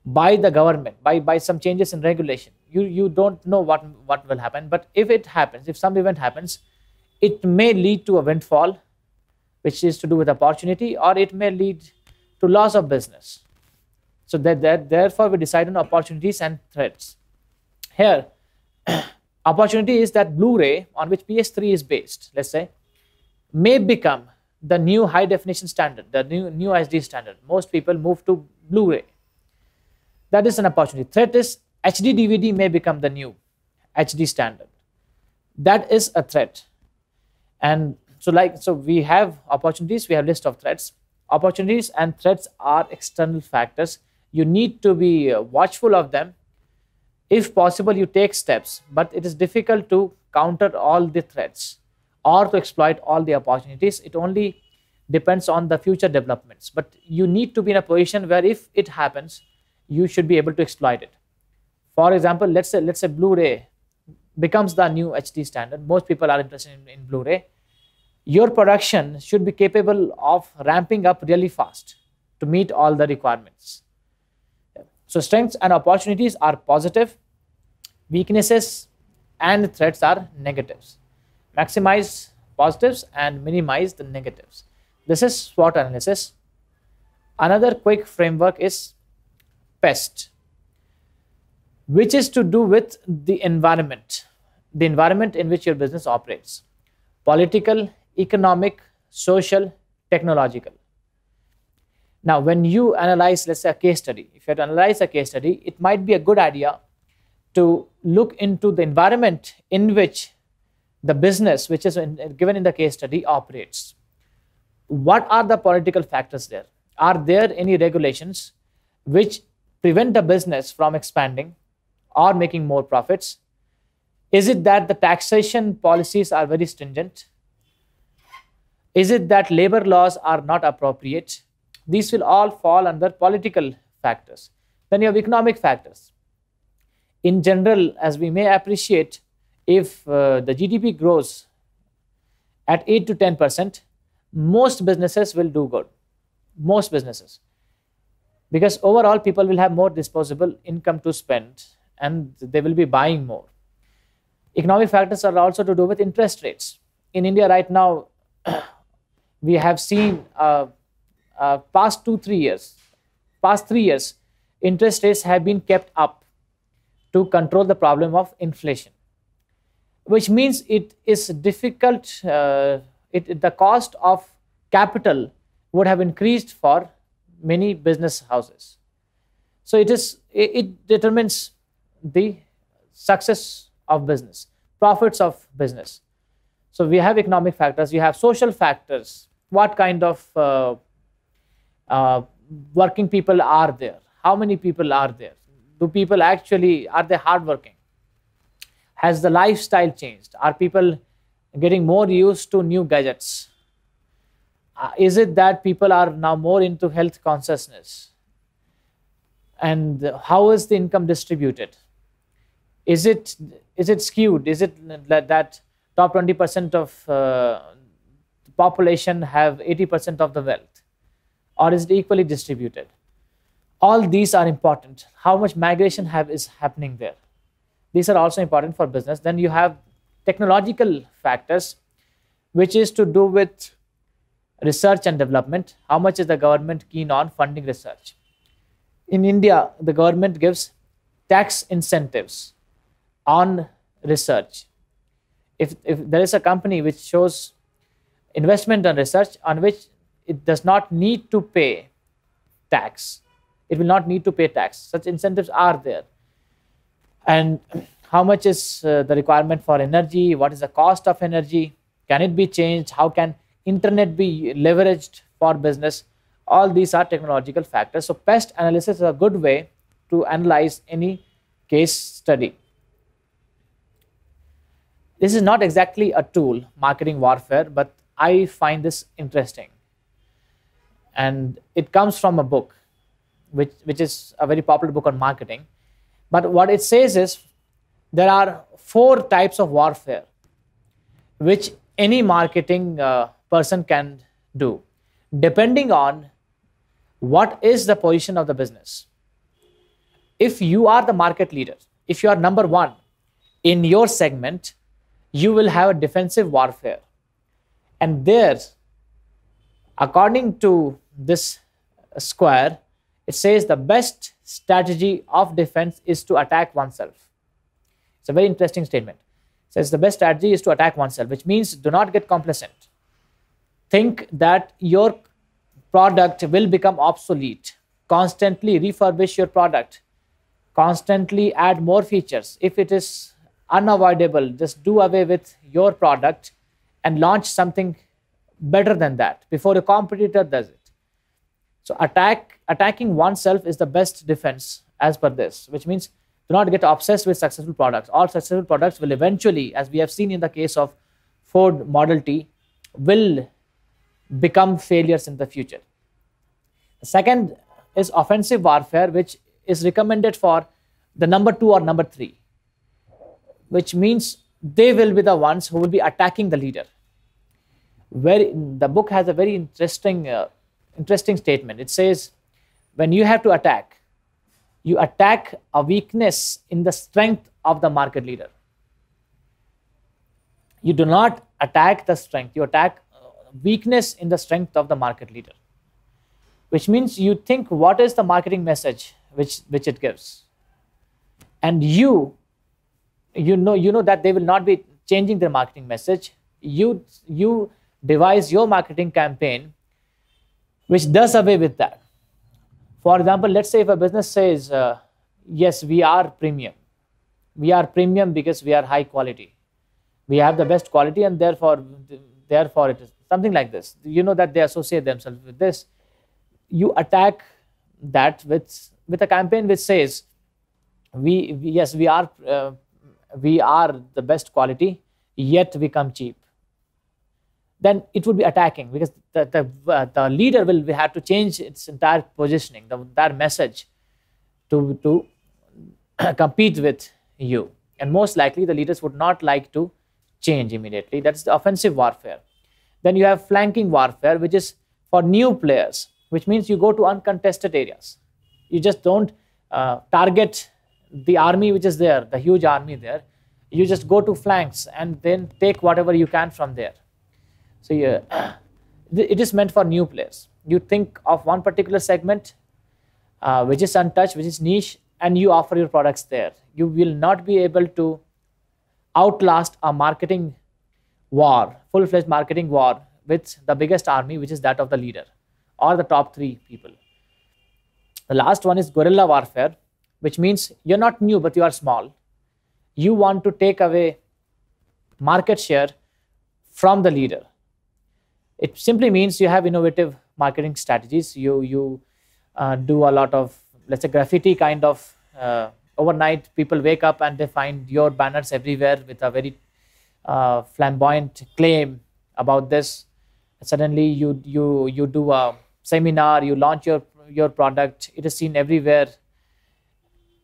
by the government, by some changes in regulation. You don't know what will happen, but if it happens, if some event happens, it may lead to a windfall, which is to do with opportunity, or it may lead to loss of business. So therefore we decide on opportunities and threats. Here, opportunity is that Blu-ray on which PS3 is based, let's say, may become the new high definition standard, the new HD standard. Most people move to Blu-ray. That is an opportunity. Threat is HD DVD may become the new HD standard. That is a threat. And so we have opportunities, we have list of threats. Opportunities and threats are external factors. You need to be watchful of them. If possible, you take steps, but it is difficult to counter all the threats or to exploit all the opportunities. It only depends on the future developments. But you need to be in a position where if it happens, you should be able to exploit it. For example, let's say Blu-ray becomes the new HD standard. Most people are interested in Blu-ray. Your production should be capable of ramping up really fast to meet all the requirements. So strengths and opportunities are positive. Weaknesses and threats are negatives. Maximize positives and minimize the negatives. This is SWOT analysis. Another quick framework is PEST, which is to do with the environment in which your business operates. Political, economic, social, technological. Now, when you analyze, let's say, a case study, if you have to analyze a case study, it might be a good idea to look into the environment in which the business, which is given in the case study, operates. What are the political factors there? Are there any regulations which prevent the business from expanding or making more profits? Is it that the taxation policies are very stringent? Is it that labor laws are not appropriate? These will all fall under political factors. Then you have economic factors. In general, as we may appreciate, if the GDP grows at 8 to 10%, most businesses will do good. Most businesses. Because overall people will have more disposable income to spend and they will be buying more. Economic factors are also to do with interest rates. In India right now, we have seen past 3 years, interest rates have been kept up to control the problem of inflation, which means it is difficult, the cost of capital would have increased for many business houses. So it determines the success of business, profits of business. So we have economic factors, you have social factors, what kind of working people are there, how many people are there, do people actually, are they hardworking, has the lifestyle changed, are people getting more used to new gadgets, is it that people are now more into health consciousness, and how is the income distributed, is it skewed, is it that top 20% of the population have 80% of the wealth, or is it equally distributed? All these are important. How much migration is happening there? These are also important for business. Then you have technological factors, which is to do with research and development. How much is the government keen on funding research? In India, the government gives tax incentives on research. If there is a company which shows investment on research on which it does not need to pay tax, it will not need to pay tax. Such incentives are there. And how much is the requirement for energy? What is the cost of energy? Can it be changed? How can internet be leveraged for business? All these are technological factors. So PEST analysis is a good way to analyze any case study. This is not exactly a tool, marketing warfare, but I find this interesting. And it comes from a book, which is a very popular book on marketing. But what it says is there are 4 types of warfare which any marketing person can do, depending on what is the position of the business. If you are the market leader, if you are number 1 in your segment, you will have a defensive warfare. And there, according to this square, it says the best strategy of defense is to attack oneself. It's a very interesting statement. It says the best strategy is to attack oneself, which means do not get complacent. Think that your product will become obsolete. Constantly refurbish your product. Constantly add more features. If it is unavoidable, just do away with your product and launch something better than that before a competitor does it. So attacking oneself is the best defense as per this, which means do not get obsessed with successful products. All successful products will eventually, as we have seen in the case of Ford Model T, will become failures in the future. The second is offensive warfare, which is recommended for the number 2 or number 3, which means they will be the ones who will be attacking the leader. The book has a very interesting statement. It says, when you have to attack, you attack a weakness in the strength of the market leader. You do not attack the strength, you attack weakness in the strength of the market leader, which means you think what is the marketing message which it gives, and you know that they will not be changing their marketing message. You devise your marketing campaign which does away with that. For example, let's say if a business says, yes, we are premium. We are premium because we are high quality. We have the best quality and therefore it is something like this. You know that they associate themselves with this. You attack that with a campaign which says, we are the best quality, yet we come cheap. Then it would be attacking because the leader will have to change its entire positioning, the entire message to compete with you. And most likely the leaders would not like to change immediately. That's the offensive warfare. Then you have flanking warfare, which is for new players, which means you go to uncontested areas. You just don't target the army which is there, the huge army there. You just go to flanks and then take whatever you can from there. So it is meant for new players. You think of one particular segment which is untouched, which is niche, and you offer your products there. You will not be able to outlast a marketing war, full-fledged marketing war with the biggest army, which is that of the leader or the top 3 people. The last one is guerrilla warfare, which means you're not new, but you are small. You want to take away market share from the leader. It simply means you have innovative marketing strategies. You do a lot of, let's say, graffiti kind of. Overnight, people wake up and they find your banners everywhere with a very flamboyant claim about this. Suddenly, you do a seminar, you launch your product. It is seen everywhere,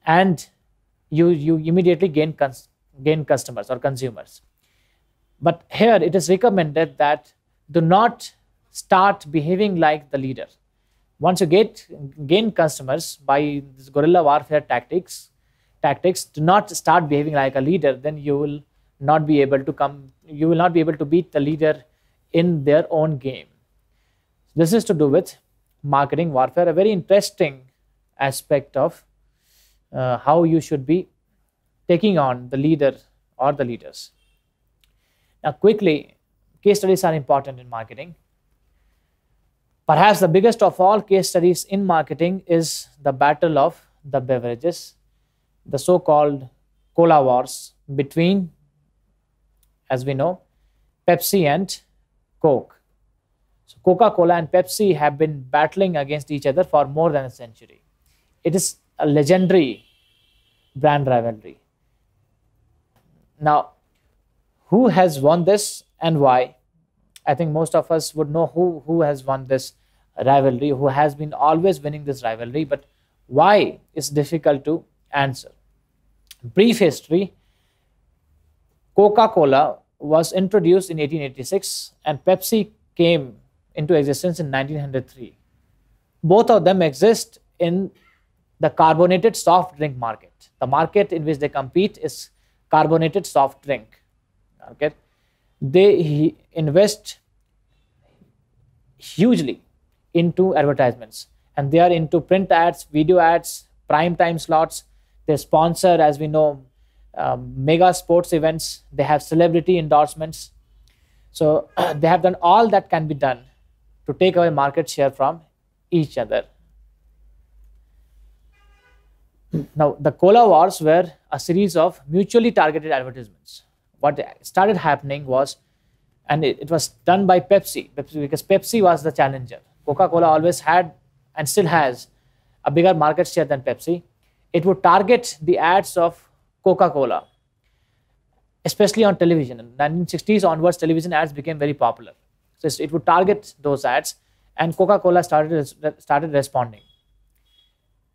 and you immediately gain customers or consumers. But here it is recommended that do not start behaving like the leader. Once you gain customers by this guerrilla warfare tactics, do not start behaving like a leader. Then you will not be able to beat the leader in their own game. This is to do with marketing warfare, a very interesting aspect of how you should be taking on the leader or the leaders. Now, quickly, case studies are important in marketing. Perhaps the biggest of all case studies in marketing is the battle of the beverages, the so-called cola wars between, as we know, Pepsi and Coke. So Coca-Cola and Pepsi have been battling against each other for more than a century. It is a legendary brand rivalry. Now, who has won this and why? I think most of us would know who has won this rivalry, who has been always winning this rivalry, but why is difficult to answer. Brief history: Coca-Cola was introduced in 1886 and Pepsi came into existence in 1903. Both of them exist in the carbonated soft drink market. The market in which they compete is carbonated soft drink. Okay, they invest hugely into advertisements, and they are into print ads, video ads, prime time slots. They sponsor, as we know, mega sports events. They have celebrity endorsements. So they have done all that can be done to take away market share from each other. Now, the cola wars were a series of mutually targeted advertisements. What started happening was, and it was done by Pepsi, because Pepsi was the challenger. Coca-Cola always had and still has a bigger market share than Pepsi. It would target the ads of Coca-Cola, especially on television. In the 1960s onwards, television ads became very popular. So it would target those ads, and Coca-Cola started responding.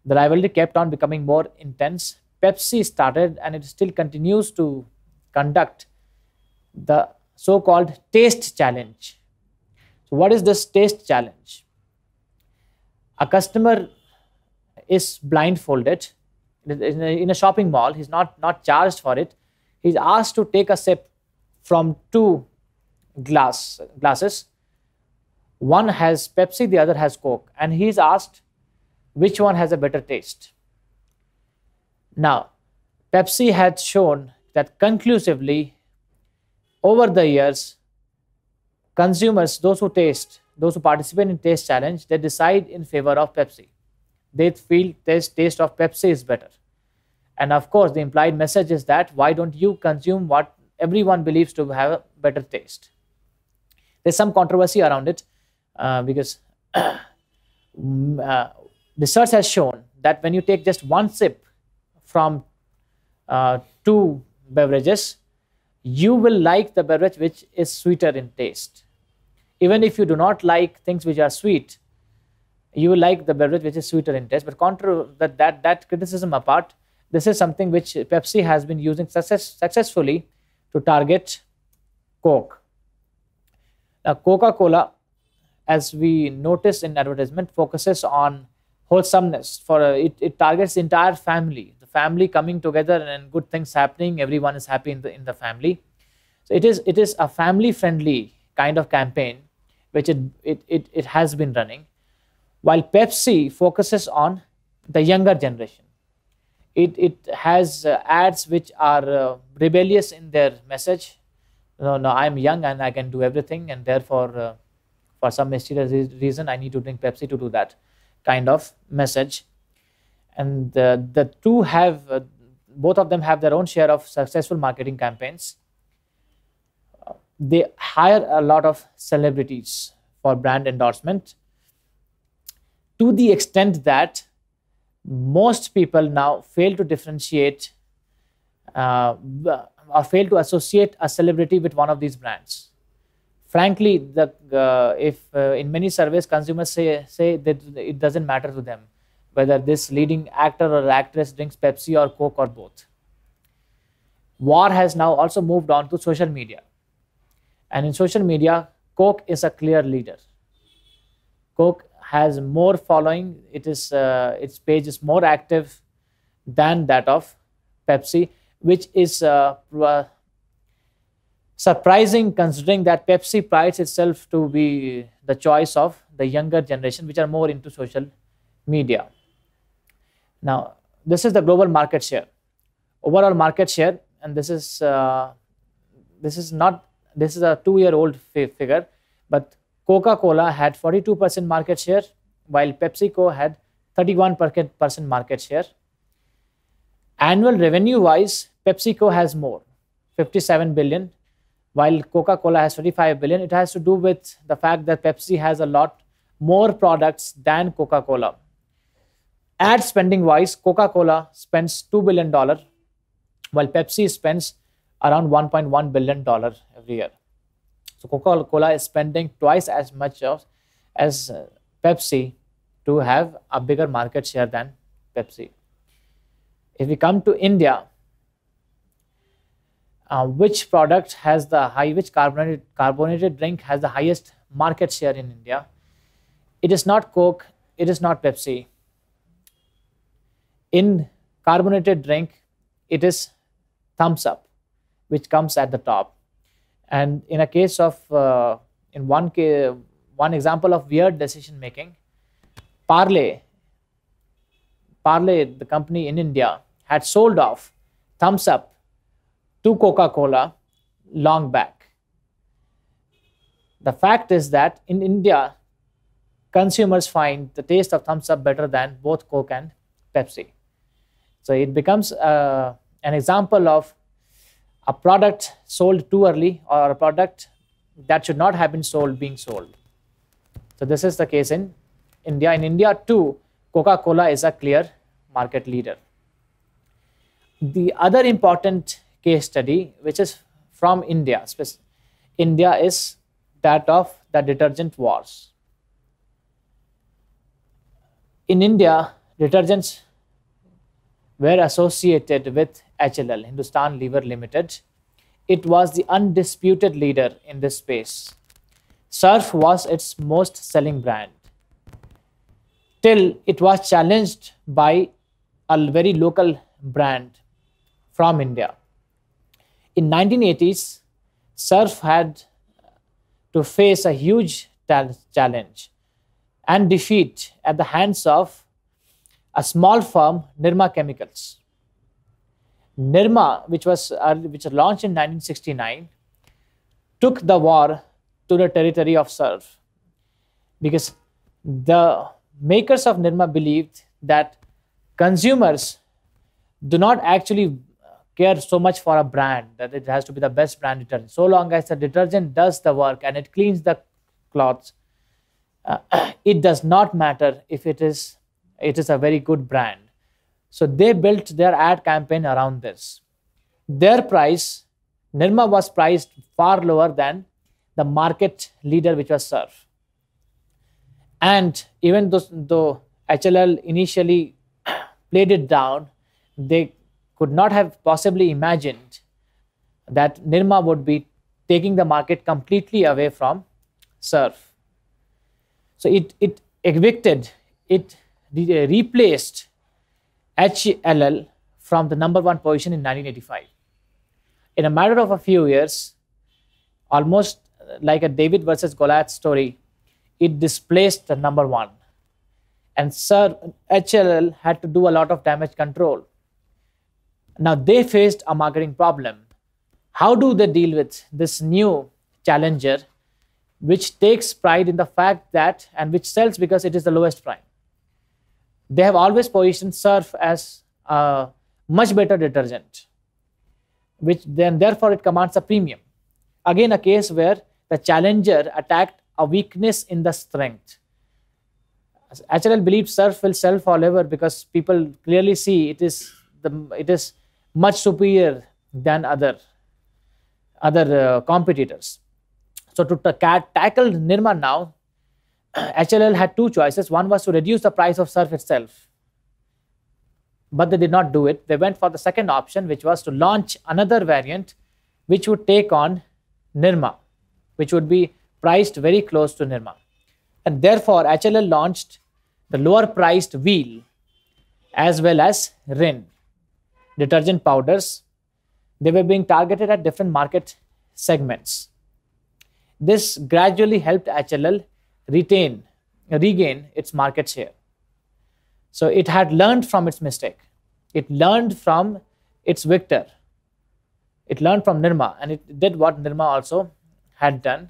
The rivalry kept on becoming more intense. Pepsi started, and it still continues to conduct, the so-called taste challenge. So what is this taste challenge? A customer is blindfolded in a shopping mall. He's not charged for it. He's asked to take a sip from 2 glasses. One has Pepsi, the other has Coke, and he's asked which one has a better taste. Now, Pepsi had shown that conclusively over the years, consumers, those who participate in taste challenge, they decide in favor of Pepsi. They feel taste of Pepsi is better. And of course, the implied message is that why don't you consume what everyone believes to have a better taste? There's some controversy around it because research has shown that when you take just one sip from 2 beverages, you will like the beverage which is sweeter in taste. Even if you do not like things which are sweet, you will like the beverage which is sweeter in taste. But that criticism apart, this is something which Pepsi has been using successfully to target Coke. Now, Coca-Cola, as we notice in advertisement, focuses on wholesomeness. It targets the entire family, the family coming together and good things happening. Everyone is happy in the family. So it is a family-friendly kind of campaign, which it has been running. While Pepsi focuses on the younger generation. It has ads which are rebellious in their message. No, I'm young and I can do everything, and therefore, for some mysterious reason, I need to drink Pepsi to do that kind of message. And the two have, both of them have their own share of successful marketing campaigns. They hire a lot of celebrities for brand endorsement, to the extent that most people now fail to differentiate or fail to associate a celebrity with one of these brands. Frankly, if in many surveys consumers say that it doesn't matter to them whether this leading actor or actress drinks Pepsi or Coke or both. War has now also moved on to social media, and in social media, Coke is a clear leader. Coke has more following. Its page is more active than that of Pepsi, which is surprising considering that Pepsi prides itself to be the choice of the younger generation, which are more into social media. Now, this is the global market share, overall market share, and this is a 2-year-old figure, but Coca-Cola had 42% market share, while PepsiCo had 31% market share. Annual revenue-wise, PepsiCo has more, 57 billion, while Coca-Cola has 35 billion. It has to do with the fact that Pepsi has a lot more products than Coca-Cola. Ad spending-wise, Coca-Cola spends $2 billion, while Pepsi spends around $1.1 billion every year. So Coca-Cola is spending twice as much as Pepsi to have a bigger market share than Pepsi. If we come to India, which product has which carbonated drink has the highest market share in India? It is not Coke, it is not Pepsi. In carbonated drink, it is Thumbs Up, which comes at the top. And in a case of, in one example of weird decision making, Parle, the company in India, had sold off Thumbs Up to Coca-Cola long back. The fact is that in India, consumers find the taste of Thumbs Up better than both Coke and Pepsi. So it becomes an example of a product sold too early, or a product that should not have been sold being sold. So this is the case in India. In India too, Coca-Cola is a clear market leader. The other important case study, which is from India, is that of the detergent wars. In India, detergents were associated with HLL, Hindustan Lever Limited. It was the undisputed leader in this space. Surf was its most selling brand, till it was challenged by a very local brand from India. In 1980s, Surf had to face a huge challenge and defeat at the hands of a small firm, Nirma Chemicals. Nirma, which was launched in 1969, took the war to the territory of Surf, because the makers of Nirma believed that consumers do not actually care so much for a brand, that it has to be the best brand detergent. So long as the detergent does the work and it cleans the clothes, it does not matter if it is a very good brand. So they built their ad campaign around this. Their price, Nirma was priced far lower than the market leader, which was Surf. And even though HLL initially played it down, they could not have possibly imagined that Nirma would be taking the market completely away from Surf. So it evicted, it replaced HLL from the number 1 position in 1985. In a matter of a few years, almost like a David versus Goliath story, it displaced the number 1. And HLL had to do a lot of damage control. Now they faced a marketing problem. How do they deal with this new challenger, which takes pride in the fact that, and which sells because it is the lowest price? They have always positioned Surf as a much better detergent, which then therefore it commands a premium. Again, a case where the challenger attacked a weakness in the strength. HLL believes Surf will sell forever because people clearly see it is much superior than other competitors. So to tackle Nirma now, HLL had 2 choices. One was to reduce the price of Surf itself, but they did not do it. They went for the second option, which was to launch another variant which would take on Nirma, which would be priced very close to Nirma. And therefore, HLL launched the lower priced Wheel as well as Rin detergent powders. They were being targeted at different market segments. This gradually helped HLL regain its market share. So it had learned from its mistake. It learned from its victor. It learned from Nirma, and it did what Nirma also had done.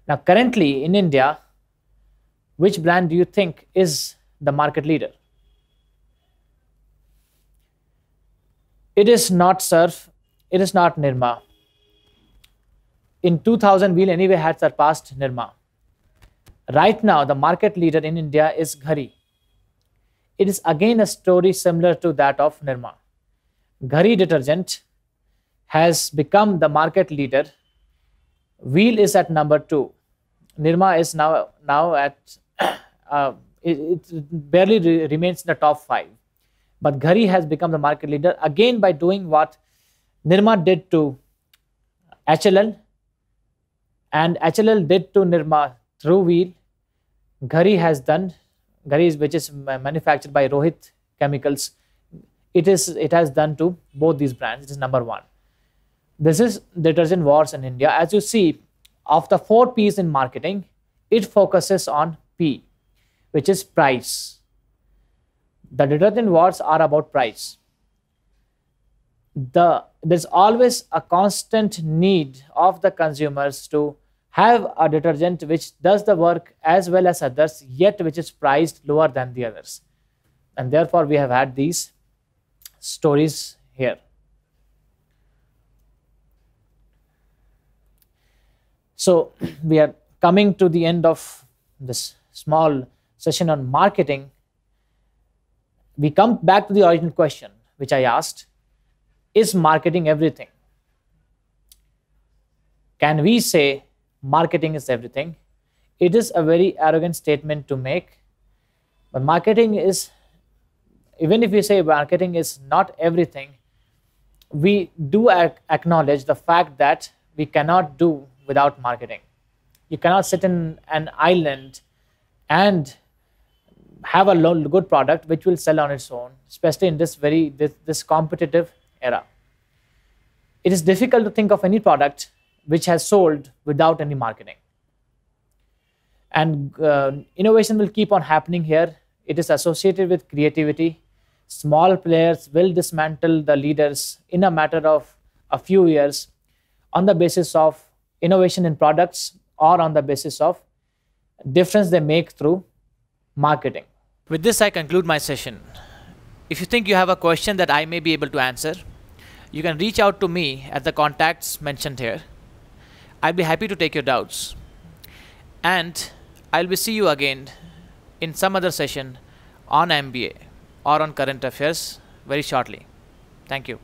Now currently in India, which brand do you think is the market leader? It is not Surf, it is not Nirma. In 2000, Wheel anyway had surpassed Nirma. Right now, the market leader in India is Ghari. It is again a story similar to that of Nirma. Ghari detergent has become the market leader. Wheel is at number 2. Nirma is now at, it barely remains in the top 5. But Ghari has become the market leader again by doing what Nirma did to HLL and HLL did to Nirma through Wheel. Ghari has done, which is manufactured by Rohit Chemicals, it has done to both these brands. It is number 1. This is detergent wars in India. As you see, of the 4 P's in marketing, it focuses on P, which is price. The detergent wars are about price. There's always a constant need of the consumers to have a detergent which does the work as well as others, yet which is priced lower than the others. And therefore, we have had these stories here. So we are coming to the end of this small session on marketing. We come back to the original question, which I asked: is marketing everything? Can we say marketing is everything? It is a very arrogant statement to make, but marketing is, even if we say marketing is not everything, we do acknowledge the fact that we cannot do without marketing. You cannot sit in an island and have a good product which will sell on its own, especially in this competitive era. It is difficult to think of any product which has sold without any marketing. And innovation will keep on happening here. It is associated with creativity. Small players will dismantle the leaders in a matter of a few years on the basis of innovation in products or on the basis of difference they make through marketing. With this, I conclude my session. If you think you have a question that I may be able to answer, you can reach out to me at the contacts mentioned here. I'll be happy to take your doubts. And I'll be see you again in some other session on MBA or on current affairs very shortly. Thank you.